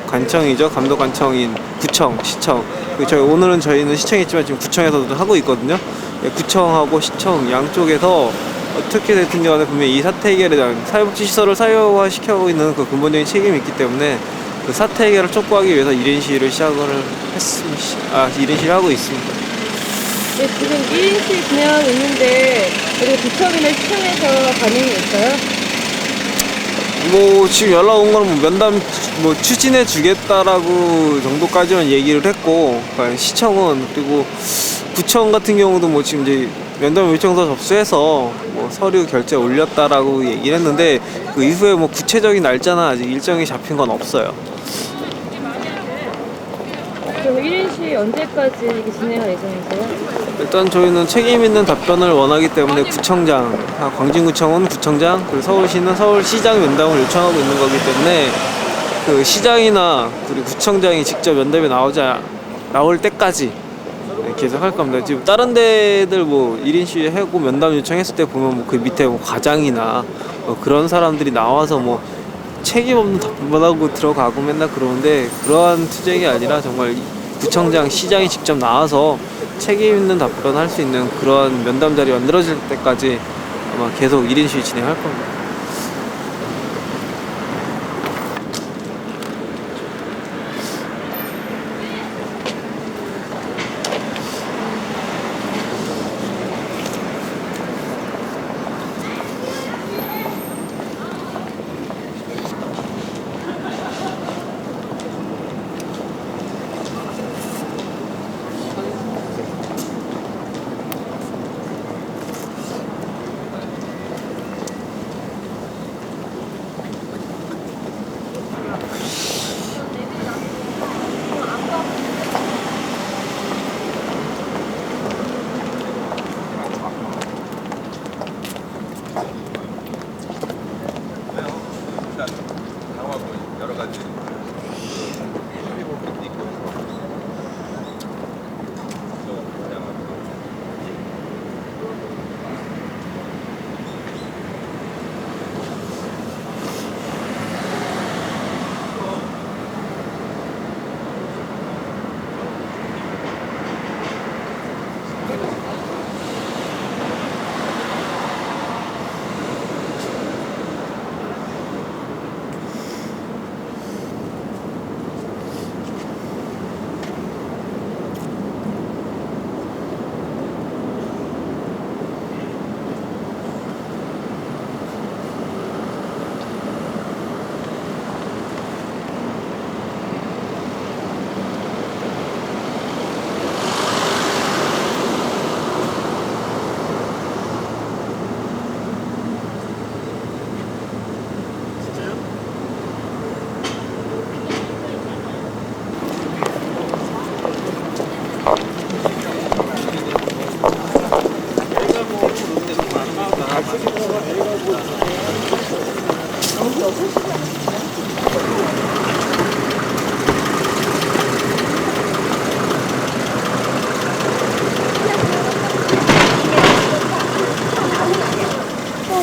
Speaker 3: 관청이죠. 감독 관청인 구청, 시청. 오늘은 저희는 시청에 있지만 지금 구청에서도 하고 있거든요. 구청하고 시청 양쪽에서 어떻게 됐든 간에 분명히 이 사태 해결에 대한 사회복지 시설을 사유화 시켜가고 있는 그 근본적인 책임이 있기 때문에 그 사태 해결을 촉구하기 위해서 1인 시위를 시작을 했습니다. 1인 시위를 하고 있습니다.
Speaker 6: 네, 지금 1일씩 진행하고 있는데 그리고 구청이나 시청에서 반응이 있어요?
Speaker 3: 뭐 지금 연락 온 거는 뭐 면담 뭐 추진해 주겠다라고 정도까지만 얘기를 했고, 그러니까 시청은 그리고 구청 같은 경우도 뭐 지금 이제 면담 요청서 접수해서 뭐 서류 결제 올렸다라고 얘기를 했는데 그 이후에 뭐 구체적인 날짜나 아직 일정이 잡힌 건 없어요.
Speaker 6: 그럼 1일씩 언제까지 이렇게 진행할 예정이세요?
Speaker 3: 일단 저희는 책임 있는 답변을 원하기 때문에 구청장, 광진구청은 구청장, 그리고 서울시는 서울시장 면담을 요청하고 있는 거기 때문에 그 시장이나 그리고 구청장이 직접 면담에 나올 때까지 계속 할 겁니다. 지금 다른 데들 뭐 1인 시위 하고 면담 요청했을 때 보면 뭐 그 밑에 뭐 과장이나 뭐 그런 사람들이 나와서 뭐 책임 없는 답변만 하고 들어가고 맨날 그러는데 그러한 투쟁이 아니라 정말 구청장, 시장이 직접 나와서 책임 있는 답변할 수 있는 그런 면담 자리 만들어질 때까지 아마 계속 1인 시위 진행할 겁니다.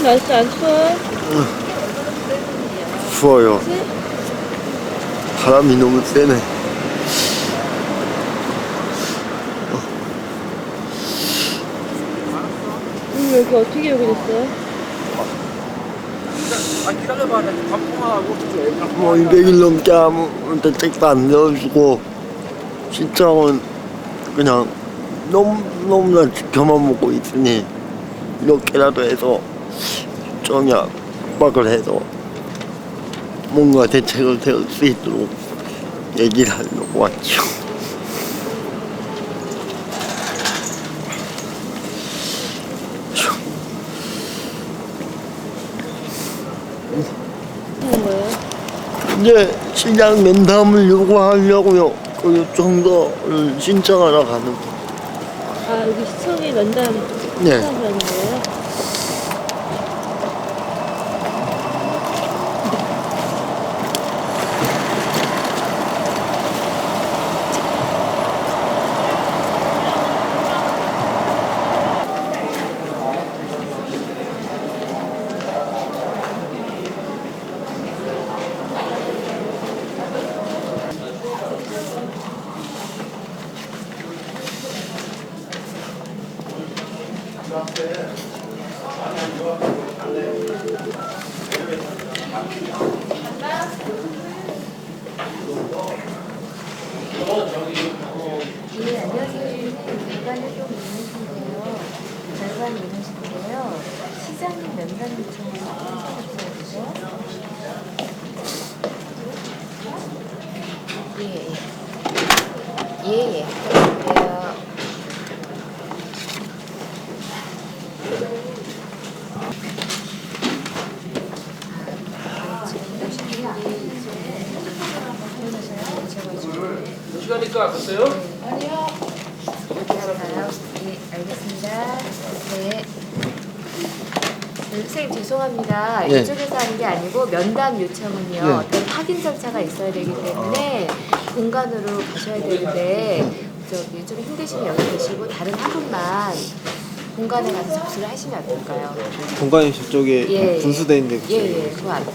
Speaker 6: 날씨 안 추워요?
Speaker 7: 추워요. 바람이 너무 세네.
Speaker 6: 그럼 여기 어떻게 여기 됐어요?
Speaker 7: 뭐 200일 넘게 아무한테 책도 안 내어주고 신청은 그냥 너무나 지켜만 먹고 있으니 이렇게라도 해서 좀 압박을 해서 뭔가 대책을 세울 수 있도록 얘기를 하려고 왔죠.
Speaker 6: 하는 거예요?
Speaker 7: 이제 시장 면담을 요구하려고요. 그 정도를 신청하러 가는 거.
Speaker 6: 아 여기 시청에 면담
Speaker 7: 네.
Speaker 6: 하는 거예요?
Speaker 8: 네, 안녕하세요. 면담 활동 민원인데요. 절반 민원인데요. 시장 면담 요청을 해주세요. 예. 부탁드려요.
Speaker 3: 시간이니까 갔어요?
Speaker 8: 알았어요. 네, 알겠습니다. 네. 선생님 죄송합니다.
Speaker 7: 네.
Speaker 8: 이쪽에서 하는 게 아니고 면담 요청은요.
Speaker 7: 네.
Speaker 8: 어떤 확인 절차가 있어야 되기 때문에 공간으로 가셔야 되는데 저기 좀 힘드시면 여기 계시고 다른 한 분만 공간에 가서 접수를 하시면 어떨까요?
Speaker 3: 공간이 저쪽에
Speaker 8: 예,
Speaker 3: 분수돼 있는데
Speaker 8: 예, 그 앞에.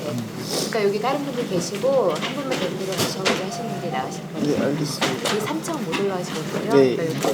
Speaker 8: 그러니까 여기 다른 분들 계시고 한 분만 대표로 가셔가지고 하시는 게 나으실 거예요.
Speaker 3: 네, 알겠습니다.
Speaker 8: 이 3층 못 올라가시거든요.
Speaker 3: 네.
Speaker 8: 그러니까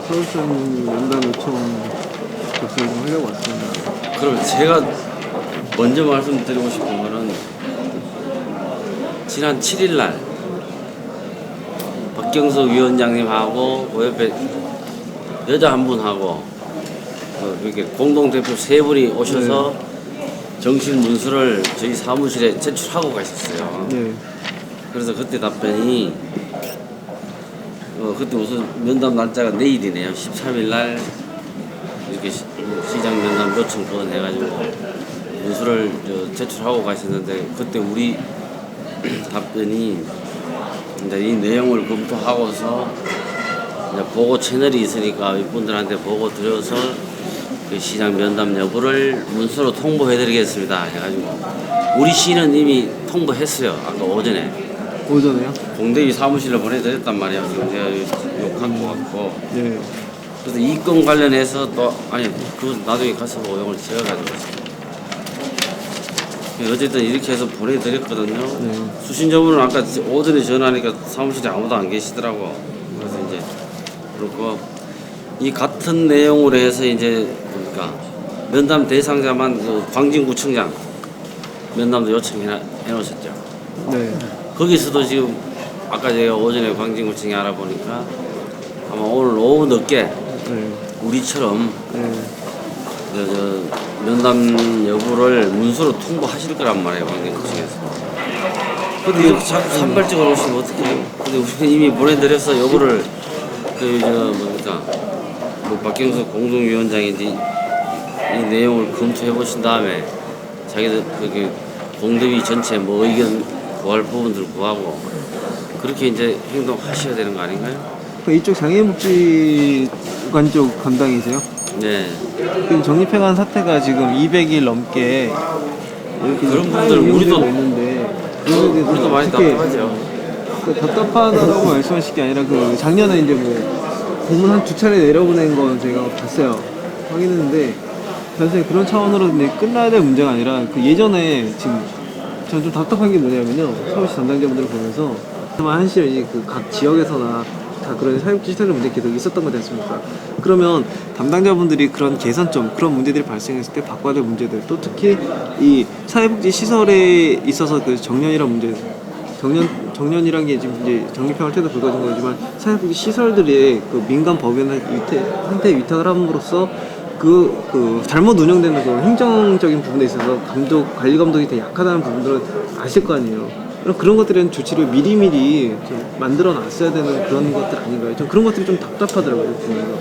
Speaker 3: 서울시장 면담 요청 접수를 좀 하려고 왔습니다.
Speaker 9: 그럼 제가 먼저 말씀드리고 싶은 거는 지난 7일 날 박경석 위원장님하고 그 옆에 여자 한 분하고 이렇게 공동대표 세 분이 오셔서 정식 문서를 저희 사무실에 제출하고 가셨어요.
Speaker 3: 네.
Speaker 9: 그래서 그때 답변이 그때 우선 면담 날짜가 내일이네요. 13일 날 이렇게 시장 면담 요청권 해가지고 문서를 제출하고 가셨는데 그때 우리 답변이 이제 이 내용을 검토하고서 이제 보고 채널이 있으니까 이분들한테 보고 드려서 그 시장 면담 여부를 문서로 통보해드리겠습니다 해가지고 우리 시는 이미 통보했어요. 아까 오전에.
Speaker 3: 오전에요?
Speaker 9: 공대위 사무실로 보내드렸단 말이에요. 지금 제가 욕한 것 같고.
Speaker 3: 네.
Speaker 9: 그래서 이 건 관련해서 또 아니 그 나중에 가서 오용을 제가 가지고 있어요. 어쨌든 이렇게 해서 보내드렸거든요.
Speaker 3: 네.
Speaker 9: 수신자분은 아까 오전에 전화하니까 사무실에 아무도 안 계시더라고. 그래서 이제 그렇고 이 같은 내용으로 해서 이제 그러니까 면담 대상자만 그 광진구청장 면담도 요청해 놓으셨죠.
Speaker 3: 네.
Speaker 9: 거기서도 지금 아까 제가 오전에 광진구청에 알아보니까 아마 오늘 오후 늦게
Speaker 3: 네.
Speaker 9: 우리처럼
Speaker 3: 네.
Speaker 9: 면담 여부를 문서로 통보하실 거란 말이에요, 광진구청에서. 근데 이렇게 자꾸 산발적으로 오시면 어떡해요? 근데 우리는 이미 보내드려서 여부를 뭡니까 박경석 공동위원장인지 이 내용을 검토해 보신 다음에 자기들 공대위 전체 뭐 의견 구할 부분들 구하고 그렇게 이제 행동하셔야 되는 거 아닌가요?
Speaker 3: 이쪽 장애인복지관 쪽 담당이세요?
Speaker 9: 네.
Speaker 3: 지금 정립해간 사태가 지금 200일 넘게 이렇게
Speaker 9: 그런 분들 우리도
Speaker 3: 있는데
Speaker 9: 우리도 많이 답답하죠.
Speaker 3: 답답하다고 말씀하실 게 아니라 그 작년에 이제 뭐 공문 한 2차례 내려보낸 거 제가 봤어요. 확인했는데 단순히 그런 차원으로 이제 끝나야 될 문제가 아니라 그 예전에 지금 저는 좀 답답한 게 뭐냐면요. 서울시 담당자분들을 보면서 한시에 이제 그 각 지역에서나 다 그런 사회복지 시설 문제 계속 있었던 거지 않습니까? 그러면 담당자분들이 그런 개선점, 그런 문제들이 발생했을 때 바꿔야 될 문제들, 또 특히 이 사회복지 시설에 있어서 그 정년이란 문제, 정년이란 게 지금 이제 정립형할 때도 불거진 거지만 사회복지 시설들의 그 민간 법인한테 위탁을 함으로써 그 잘못 운영되는 그 행정적인 부분에 있어서 관리 감독이 되게 약하다는 부분들은 아실 거 아니에요. 그런 것들에 대한 조치를 미리미리 좀 만들어 놨어야 되는 그런 것들 아닌가요? 좀 그런 것들이 좀 답답하더라고요. 보면서.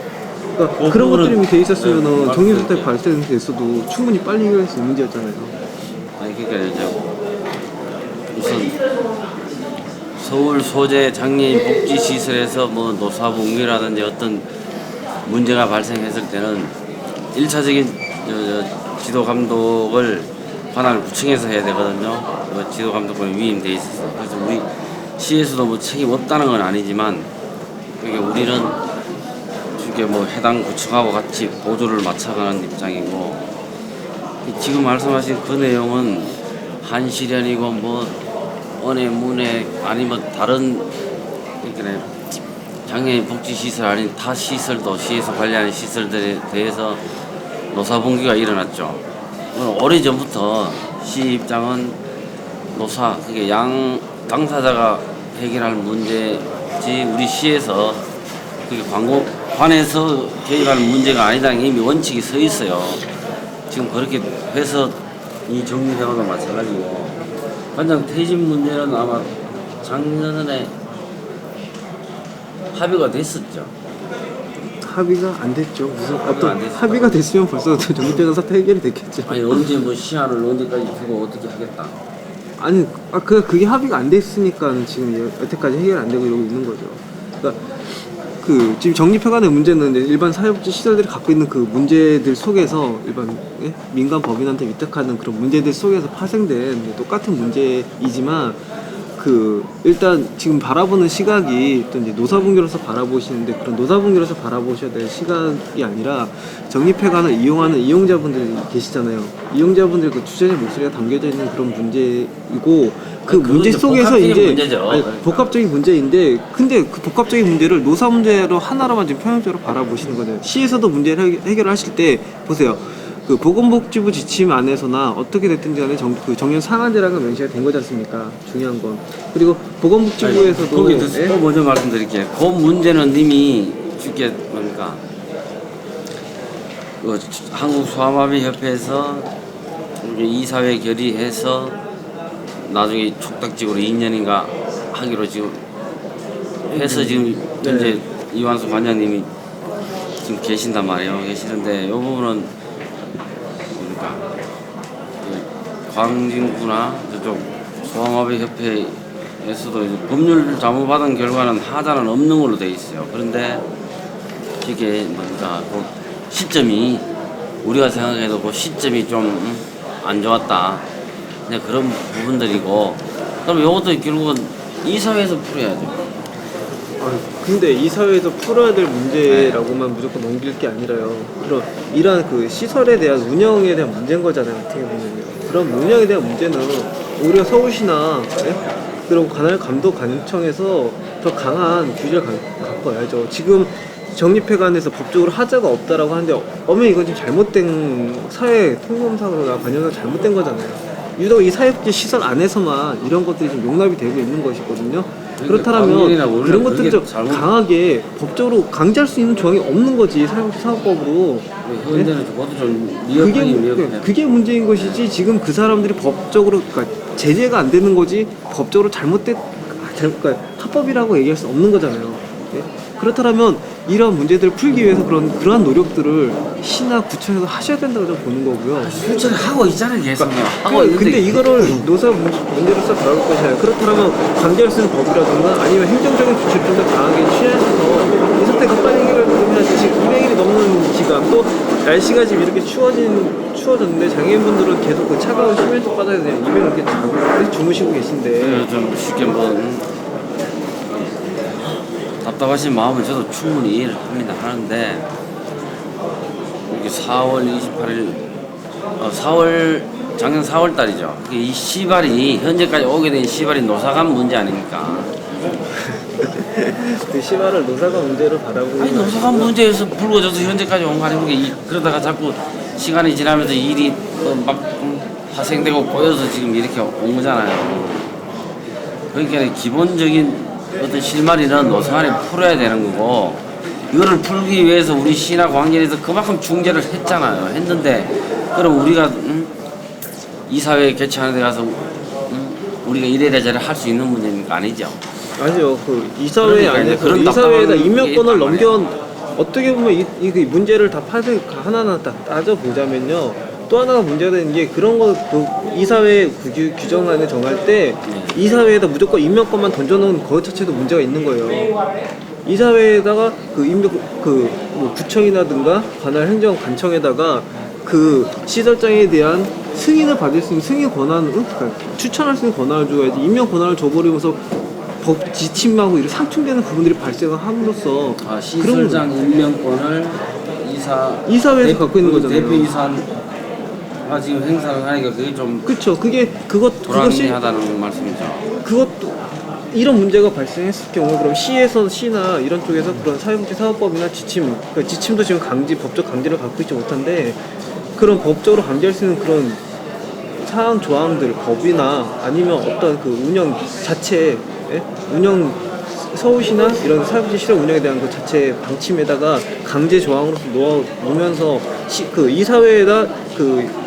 Speaker 3: 그러니까 그런 것들이 이미 돼 있었으면은 정리사태 발생됐어도 충분히 빨리 해결할 수 있는 문제였잖아요.
Speaker 9: 아니 그러니까 이제 우선 서울 소재 장애인 복지 시설에서 뭐 노사분규라든지 어떤 문제가 발생했을 때는 1차적인 지도 감독을 관할 구청에서 해야 되거든요. 지도 감독권이 위임돼 있어서. 그래서 우리 시에서도 뭐 책임 없다는 건 아니지만 그게 우리는 이게 뭐 해당 구청하고 같이 보조를 맞춰가는 입장이고 지금 말씀하신 그 내용은 한시련이고 뭐 언해 문해 아니면 다른 그러니까 장애인 복지 시설 아닌 타 시설도 시에서 관리하는 시설들에 대해서 노사분규가 일어났죠. 오래전부터 시 입장은 노사, 그게 당사자가 해결할 문제지 우리 시에서 그게 관에서 개입하는 문제가 아니다는 게 이미 원칙이 서 있어요. 지금 그렇게 해서 이 정리대화도 마찬가지고 관장 퇴진 문제는 아마 작년에 합의가 됐었죠.
Speaker 3: 합의가 안 됐죠. 무슨
Speaker 9: 합의가 안
Speaker 3: 어떤
Speaker 9: 됐어.
Speaker 3: 합의가 됐으면 벌써 정립되는 사태 해결이 됐겠죠.
Speaker 9: 아니 언제 뭐 시한을 언제까지 두고 어떻게 하겠다.
Speaker 3: 아니, 그게 합의가 안 됐으니까 지금 여태까지 해결 안 되고 이러고 있는 거죠. 그러니까 지금 정립해가는 문제는 이제 일반 사회복지 시설들이 갖고 있는 그 문제들 속에서 일반 민간 법인한테 위탁하는 그런 문제들 속에서 파생된 똑같은 문제이지만 일단 지금 바라보는 시각이 또 이제 노사분규로서 바라보시는데 그런 노사분규로서 바라보셔야 될 시각이 아니라 정립회관을 이용하는 이용자분들이 계시잖아요. 이용자분들 그 주체적 목소리가 담겨져 있는 그런 문제이고 그 문제 속에서 이제 복합적인 문제인데 근데 그 복합적인 문제를 노사 문제로 하나로만 지금 편협적으로 바라보시는 거죠. 시에서도 문제를 해결하실 때 보세요. 그 보건복지부 지침 안에서나 어떻게 됐든지 간에 정년 상한제라는 명시가 된 거지 않습니까? 중요한 건. 그리고 보건복지부에서도
Speaker 9: 거기서 또 먼저 말씀드릴게요. 그 문제는 이미 쉽게 뭡니까? 한국소아마비협회에서 이사회 결의해서 나중에 촉탁직으로 2년인가 하기로 지금 해서 지금 현재 이완수 관장님이 지금 계신단 말이에요. 계시는데 이 부분은 광진구나 저쪽 소아마비협회에서도 이제 법률 자문받은 결과는 하자는 없는 걸로 돼 있어요. 그런데 이게 뭔가 그 시점이 우리가 생각해도 그 시점이 좀 안 좋았다. 그냥 그런 부분들이고 그럼 이것도 결국은 이사회에서 풀어야죠.
Speaker 3: 근데 이 사회에서 풀어야 될 문제라고만 무조건 넘길 게 아니라요. 그런 이러한 그 시설에 대한 운영에 대한 문제인 거잖아요. 어떻게 보면요. 그런 운영에 대한 문제는 오히려 서울시나 그런 관할 감독 관청에서 더 강한 규제를 갖고 와야죠. 지금 정립회관에서 법적으로 하자가 없다라고 하는데 엄연히 이건 지금 잘못된 사회 통념상으로나 관념상 잘못된 거잖아요. 유독 이 사회복지 시설 안에서만 이런 것들이 지금 용납이 되고 있는 것이거든요. 그렇다면 그런 것들을 좀 강하게 법적으로 강제할 수 있는 조항이 없는 거지 사회복지 사업법으로.
Speaker 9: 현재는 그것도 좀
Speaker 3: 그게 문제인 것이지 지금 그 사람들이 법적으로 그러니까 제재가 안 되는 거지 법적으로 그러니까 합법이라고 얘기할 수 없는 거잖아요. 그렇다면 이런 문제들을 풀기 위해서 그러한 노력들을 시나 구청에서 하셔야 된다고 저는 보는 거고요.
Speaker 9: 실제로 하고 있잖아요, 계속. 하고 있는데
Speaker 3: 근데 이거를 노사 문제로서 다룰 것이 아니라 그렇다면 강제할 수 있는 법이라든가 아니면 행정적인 조치를 좀 더 강하게 취해서 이 사태가 빨리 해결을 해야지. 지금 200일이 넘는 기간 또 날씨가 지금 이렇게 추워졌는데 장애인분들은 계속 그 차가운 심혈도 받아야 되냐 200일 이렇게 자고 주무시고 계신데
Speaker 9: 좀 쉽게 답답하신 마음은 저도 충분히 이해를 합니다. 하는데 이게 4월 28일 작년 4월 달이죠. 이 시발이 현재까지 오게 된 시발이 노사간 문제 아닙니까?
Speaker 3: 그 시발을 노사가 문제로 바라보고
Speaker 9: 아니 노사간 문제에서 불거져서 현재까지 온 거 아닙니까? 그러다가 자꾸 시간이 지나면서 일이 막 파생되고 꼬여서 지금 이렇게 온 거잖아요. 그러니까 기본적인 어떤 실마리는 노사간에 풀어야 되는 거고 이거를 풀기 위해서 우리 시나 광진에서 그만큼 중재를 했잖아요. 했는데 그럼 우리가 이사회 개최하는 데 가서 우리가 이래저래 할 수 있는 문제입니까? 아니죠.
Speaker 3: 아니요. 그 이사회 안에서
Speaker 9: 그런
Speaker 3: 이사회에다
Speaker 9: 답답한
Speaker 3: 임명권을
Speaker 9: 게
Speaker 3: 넘겨 어떻게 보면 이 문제를 다 하나하나 따져 보자면요. 또 하나가 문제가 되는 게 그런 거 이사회 규정안을 정할 때 이사회에다 무조건 임명권만 던져놓은 것 자체도 문제가 있는 거예요. 이사회에다가 뭐 구청이라든가 관할 행정관청에다가 그 시설장에 대한 승인을 받을 수 있는 승인 권한을 그러니까 추천할 수 있는 권한을 줘야지 임명 권한을 줘버리면서 법 지침하고 이런 상충되는 부분들이 발생을 함으로써
Speaker 9: 시설장 임명권을
Speaker 3: 이사회에서 갖고 있는 거잖아요.
Speaker 9: 대표이사가 지금 행사를 하니까 그게 좀
Speaker 3: 그렇죠. 그것이
Speaker 9: 불합리하다는 말씀이죠.
Speaker 3: 그것도 이런 문제가 발생했을 경우 그럼 시나 이런 쪽에서 그런 사회복지 사업법이나 지침도 지금 법적 강제를 갖고 있지 못한데 그런 법적으로 강제할 수 있는 그런 사항 조항들 법이나 아니면 어떤 그 운영 자체 운영 서울시나 이런 사회복지 실업 운영에 대한 그 자체 방침에다가 강제 조항으로서 놓으면서 그 이사회에다 그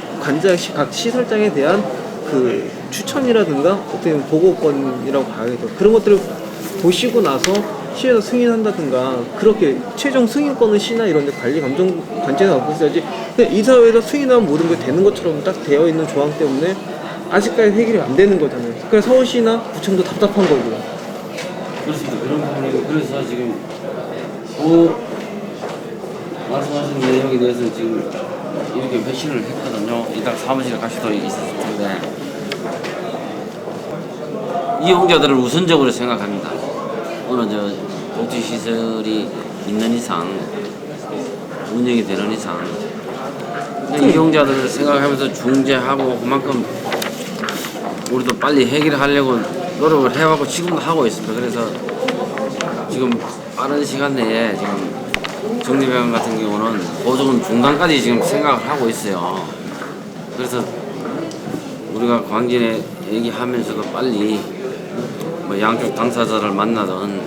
Speaker 3: 각 시설장에 대한 그 추천이라든가 어떤 보고권이라고 봐야겠죠. 그런 것들을 보시고 나서 시에서 승인한다든가 그렇게 최종 승인권은 시나 이런 데 관제가 갖고 있어야지. 근데 이사회에서 승인하면 모든 게 되는 것처럼 딱 되어 있는 조항 때문에 아직까지 해결이 안 되는 거잖아요. 그래서 서울시나 구청도 답답한 거고.
Speaker 9: 그렇습니다. 그런 부분이고 그래서 지금 그 말씀하신 내용에 대해서 지금 이렇게 회신을 했거든요. 이따가 사무실에 갈 수도 있을 텐데 이용자들을 우선적으로 생각합니다. 어느 복지시설이 있는 이상 운영이 되는 이상 이용자들을 생각하면서 중재하고 그만큼 우리도 빨리 해결하려고 노력을 해왔고 지금도 하고 있습니다. 그래서 지금 빠른 시간 내에 지금 정리병원 같은 경우는 보조금 중단까지 지금 생각을 하고 있어요. 그래서 우리가 광진에 얘기하면서도 빨리 뭐 양쪽 당사자를 만나든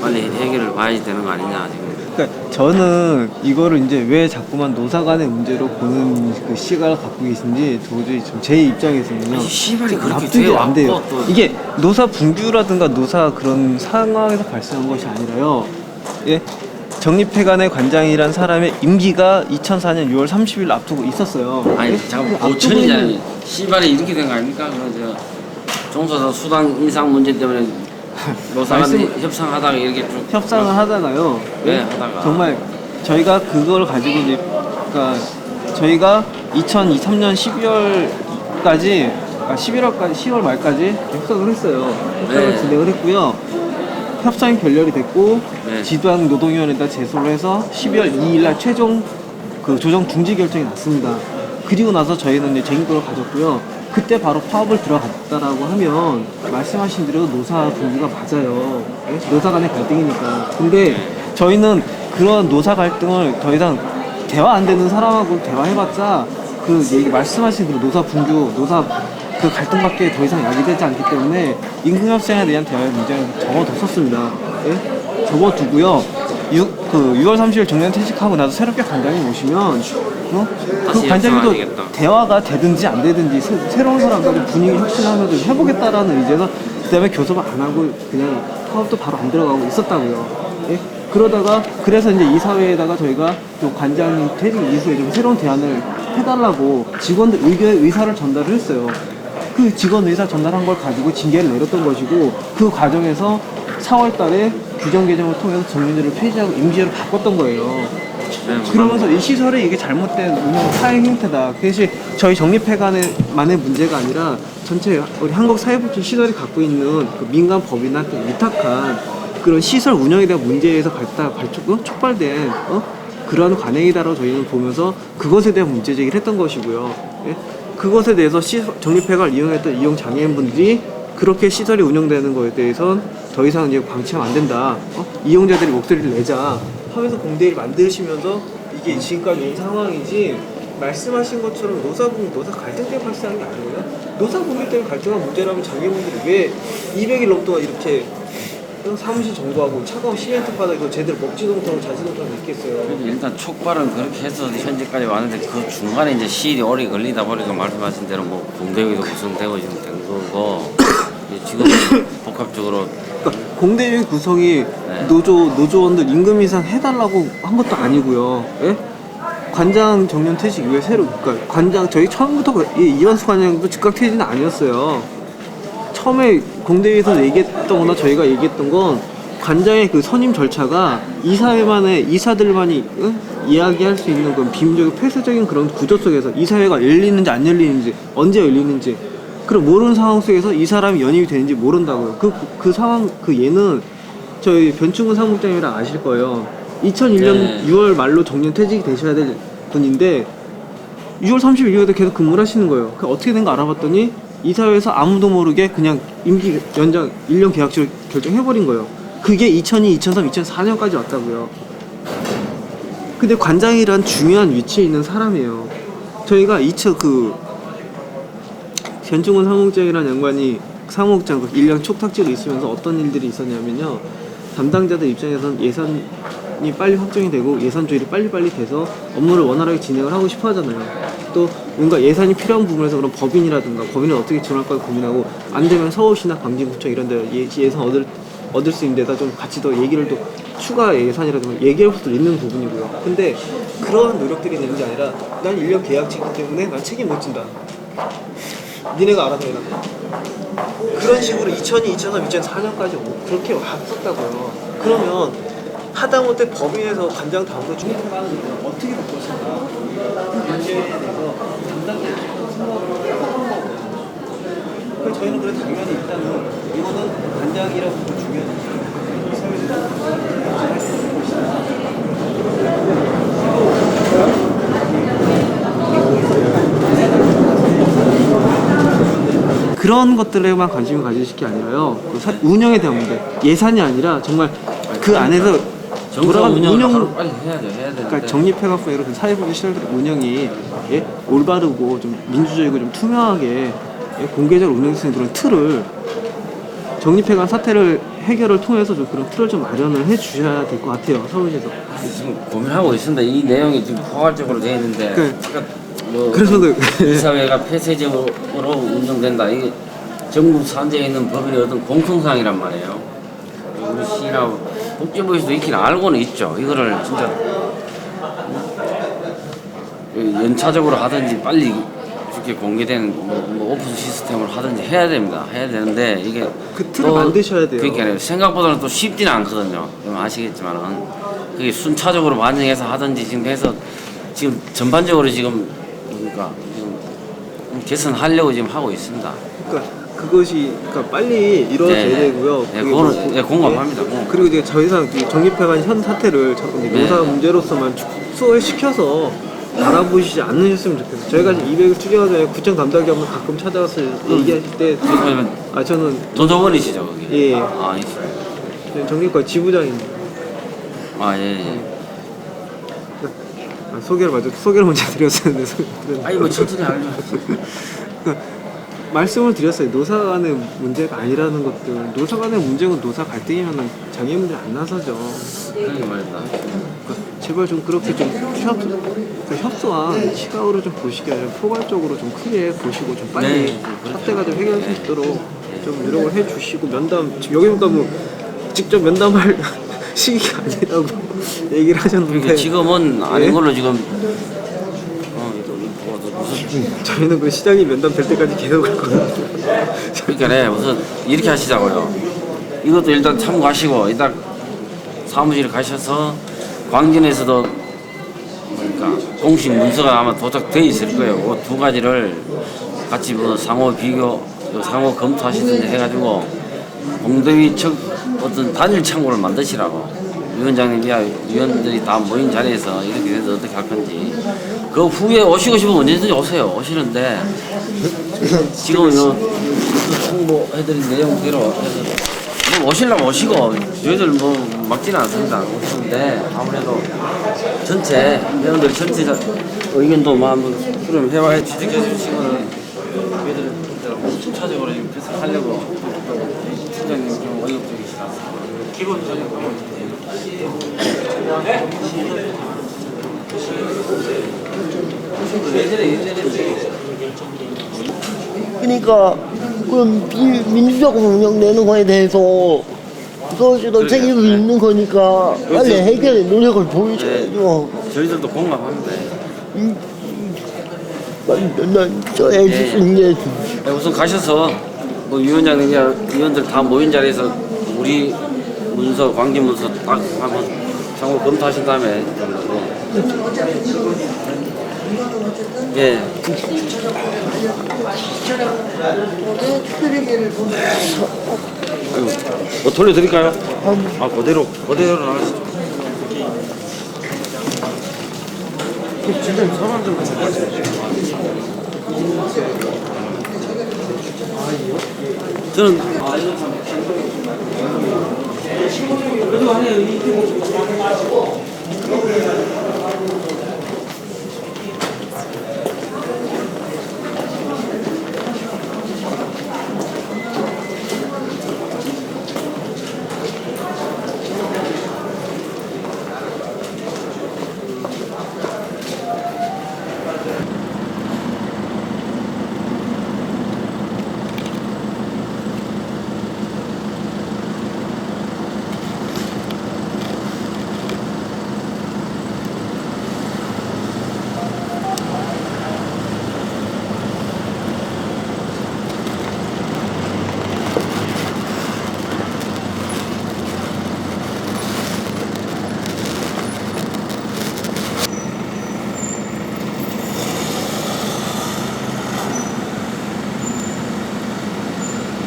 Speaker 9: 빨리 해결을 봐야 되는 거 아니냐 지금.
Speaker 3: 그러니까 저는 이거를 이제 왜 자꾸만 노사 간의 문제로 보는 그 시각을 갖고 계신지 도저히 좀 제 입장에서는요.
Speaker 9: 시발이 그렇게
Speaker 3: 납득이 안 돼요.
Speaker 9: 또
Speaker 3: 이게 노사 분규라든가 노사 그런 상황에서 발생한 것이 아니라요. 예? 정립회관의 관장이란 사람의 임기가 2004년 6월 30일 앞두고 있었어요.
Speaker 9: 아니
Speaker 3: 예?
Speaker 9: 잠깐
Speaker 3: 앞두고
Speaker 9: 고천이잖아요.
Speaker 3: 있는-
Speaker 9: 시발이 이렇게 된 거 아닙니까? 그래서 종사자 수당 인상 문제 때문에 노사간에 협상하다가 이렇게 쭉
Speaker 3: 협상을 하다가요.
Speaker 9: 네, 하다가
Speaker 3: 정말 저희가 그걸 가지고 이제 그러니까 저희가 2023년 12월까지 11월까지 10월 말까지 협상을 했어요. 협상을
Speaker 9: 네.
Speaker 3: 진행을 했고요. 협상이 결렬이 됐고
Speaker 9: 네.
Speaker 3: 지방 노동위원회에다 제소를 해서 12월 2일 날 최종 그 조정 중지 결정이 났습니다. 그리고 나서 저희는 이제 재임권을 가졌고요. 그때 바로 파업을 들어갔다라고 하면 말씀하신 대로 노사 분위기가 맞아요. 예? 노사 간의 갈등이니까. 근데 저희는 그런 노사 갈등을 더 이상 대화 안 되는 사람하고 대화해봤자 그 얘기 말씀하신 그 노사 분규, 노사 그 갈등밖에 더 이상 야기되지 않기 때문에 임금협상에 대한 대화의 문제는 접어뒀었습니다. 예? 접어두고요. 6월 30일 정년 퇴직하고 나서 새롭게 관장님 오시면 그
Speaker 9: 다시
Speaker 3: 관장님도
Speaker 9: 협상하겠다.
Speaker 3: 대화가 되든지 안 되든지 새로운 사람들이 분위기 혁신하면서 해보겠다라는 의지에서 그다음에 교섭을 안 하고 그냥 파업도 바로 안 들어가고 있었다고요. 예? 그러다가 그래서 이제 이사회에다가 저희가 또 관장님 퇴직 이후에 좀 새로운 대안을 해달라고 직원들 의사를 전달을 했어요. 그 직원 의사 전달한 걸 가지고 징계를 내렸던 것이고 그 과정에서 4월 달에 규정 개정을 통해서 정년제를 폐지하고 임시제로 바꿨던 거예요. 그러면서 이 시설이 이게 잘못된 운영 사행 형태다. 그것이 저희 정립회관만의 문제가 아니라 전체 우리 한국사회복지 시설이 갖고 있는 그 민간 법인한테 위탁한 그런 시설 운영에 대한 문제에서 촉발된 그러한 관행이다라고 저희는 보면서 그것에 대한 문제 제기를 했던 것이고요. 예? 그것에 대해서 정립회관을 이용했던 이용 장애인분들이 그렇게 시설이 운영되는 것에 대해서는 더 이상 이제 방치하면 안 된다. 이용자들이 목소리를 내자 하면서 공대를 만드시면서 이게 지금까지 온 상황이지 말씀하신 것처럼 노사 갈등 때문에 발생한 게 아니고요. 노사 분규 때문에 갈등한 문제라면 장애인분들이 왜 200일 넘 동안 이렇게 사무실 정보하고 차가운 시멘트 바닥 이거 제대로 먹지도 못하고 자지도 못하고 있겠어요.
Speaker 9: 일단 촉발은 그렇게 해서 현재까지 왔는데 그 중간에 이제 시일이 오래 걸리다 보니까 말씀하신 대로 뭐 공대위도 구성되고 지금 된 거고 지금 복합적으로
Speaker 3: 그러니까 공대위 구성이
Speaker 9: 네.
Speaker 3: 노조원들 임금 인상 해달라고 한 것도 아니고요. 예? 관장 정년 퇴직 이후에 그러니까 관장 저희 처음부터 이완수 관장도 즉각 퇴진은 아니었어요. 처음에 공대위에서 얘기했던 거나 저희가 얘기했던 건 관장의 그 선임 절차가 이사회만의 이사들만이 이야기할 수 있는 그런 비밀적이고 폐쇄적인 그런 구조 속에서 이사회가 열리는지 안 열리는지 언제 열리는지 그런 모르는 상황 속에서 이 사람이 연임이 되는지 모른다고요. 그 상황 얘는 저희 변충근 사무국장이라 아실 거예요. 2001년
Speaker 9: 네.
Speaker 3: 6월 말로 정년 퇴직이 되셔야 될 분인데 6월 30일 이후에도 계속 근무를 하시는 거예요. 그 어떻게 된 거 알아봤더니 이사회에서 아무도 모르게 그냥 임기 연장 1년 계약직을 결정해버린 거예요. 그게 2002, 2003, 2004년까지 왔다고요. 근데 관장이란 중요한 위치에 있는 사람이에요. 저희가 변충근 사무국장이라는 양반이 사무국장 1년 촉탁지로 있으면서 어떤 일들이 있었냐면요. 담당자들 입장에서는 예산이 빨리 확정이 되고 예산 조율이 빨리빨리 돼서 업무를 원활하게 진행을 하고 싶어 하잖아요. 또 뭔가 예산이 필요한 부분에서 그런 법인이라든가 법인을 어떻게 지원할까 고민하고 안 되면 서울시나 광진구청 이런 데 예산 얻을 수 있는 데다 좀 같이 더 얘기를 또 추가 예산이라든가 얘기할 수도 있는 부분이고요. 근데 그러한 노력들이 되는 게 아니라 난 1년 계약직이기 때문에 난 책임 못 진다. 니네가 알아서 해라. 그런 식으로 2002, 2003, 2004년까지 그렇게 왔었다고요. 그러면 하다못해 법인에서 관장 다음으로 중립하는 건 어떻게 될 것인가. 그 문제에 대해서 담당자들이 생각을 해본 거고요. 그래서 저희는 그래서 당연히 일단은 이거는 관장이라고 중요한 이 사회에서 할 수 있는 것이다. 그런 것들에만 관심을 가지실 게 아니라요. 운영에 대한 문제, 예산이 아니라 정말 그 안에서 돌아가는 운영,
Speaker 9: 빨리 해야 되는데.
Speaker 3: 그러니까 정립해갖고 이렇게 사회복지 시설들의 운영이 올바르고 좀 민주적이고 좀 투명하게 공개적으로 운영할 수 있는 그런 틀을 정립해간 사태를 해결을 통해서 좀 그런 틀을 좀 마련을 해주셔야 될 것 같아요. 서울시에서.
Speaker 9: 지금 고민하고 있습니다. 이 내용이 지금 포괄적으로 되어 있는데.
Speaker 3: 그래서
Speaker 9: 이사회가 폐쇄적으로 운영된다. 이게 전국 산지에 있는 법인의 어떤 공통사항이란 말이에요. 우리 시나 복지부에서도 있긴 알고는 있죠. 이거를 진짜 연차적으로 하든지 빨리 이렇게 공개된 뭐 오픈 시스템을 하든지 해야 됩니다. 해야 되는데 이게
Speaker 3: 그 틀을 만드셔야 돼요.
Speaker 9: 그러니까 생각보다는 또 쉽지는 않거든요. 아시겠지만은 그게 순차적으로 반영해서 하든지 지금 해서 지금 전반적으로 지금 그러니까 지금 개선하려고 지금 하고 있습니다.
Speaker 3: 그러니까 빨리 이루어져야 되고요.
Speaker 9: 네, 그거는 공감합니다.
Speaker 3: 그리고 이제 더 이상 정립해간 현 사태를 자꾸 노사 문제로서만 축소시켜서 알아보시지 않으셨으면 좋겠어요. 저희가 지금 200을 추진하기 전에 구청 담당자분 가끔 찾아와서 얘기하실 때 저는
Speaker 9: 도서관이시죠 거기?
Speaker 3: 예.
Speaker 9: 아 있어요.
Speaker 3: 정립과 지부장입니다.
Speaker 9: 아 예.
Speaker 3: 소개를 먼저 드렸었는데
Speaker 9: 아니 뭐 천천히 알죠.
Speaker 3: 말씀을 드렸어요. 노사 간의 문제가 아니라는 것들. 노사 간의 문제는 노사 갈등이면 장애인분들 안 나서죠.
Speaker 9: 그러게 말이다.
Speaker 3: 제발 좀 그렇게 좀 협소한 시각으로 좀 보시게 아니라 포괄적으로 좀 크게 보시고 좀 빨리 사태가 좀 해결할 수 있도록 좀 노력을 해주시고 면담 여기 보니까 뭐 직접 면담할 시기가 아니라고 얘기를 하셨는데
Speaker 9: 그러니까 지금은 아닌
Speaker 3: 예?
Speaker 9: 걸로 지금 이거 무슨
Speaker 3: 저희는 그 시장이 면담될 때까지 계속 할 거예요.
Speaker 9: 그러니까 네, 우선 이렇게 하시자고요. 이것도 일단 참고하시고 일단 사무실에 가셔서 광진에서도 그러니까 공식 문서가 아마 도착돼 있을 거예요. 그 두 가지를 같이 뭐 상호 비교, 상호 검토하시든지 해가지고 공동의 어떤 단일 창구를 만드시라고. 위원장님이야 위원들이 다 모인 자리에서 이렇게 돼서 어떻게 할 건지. 그 후에 오시고 싶으면 언제든지 오세요. 오시는데 지금 요 홍보해드린 내용대로 해서 뭐 오시려면 오시고 저희들 뭐 막지는 않습니다. 오시는데 아무래도 전체 회원들 전체 의견도 뭐 한번 수렴해봐야 취직해 주시면은 저희들 순차적으로 지금 계속하려고 팀장님 좀 원력적이시라서 기본적인
Speaker 7: 그러니까 그럼 비민주적 운영 내는 거에 대해서 서울시도 책임이 있는 거니까 빨리 해결의 노력을 보여줘야죠.
Speaker 9: 저희들도 공감합니다.
Speaker 7: 난 써야지 쓰는 게
Speaker 9: 네, 우선 가셔서 뭐 위원장님이나 위원들 다 모인 자리에서 우리 문서, 광진 문서 딱 한번 상호 검토하신 다음에 예. 아이고, 뭐 돌려드릴까요? 아 그대로 나가시죠. 지금 서만 좀 저는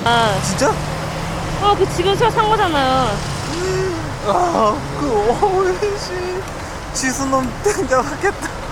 Speaker 6: 아,
Speaker 1: 진짜?
Speaker 6: 그 지금 새로 산 거잖아요.
Speaker 1: 그 오이시 지수놈 등장하겠다.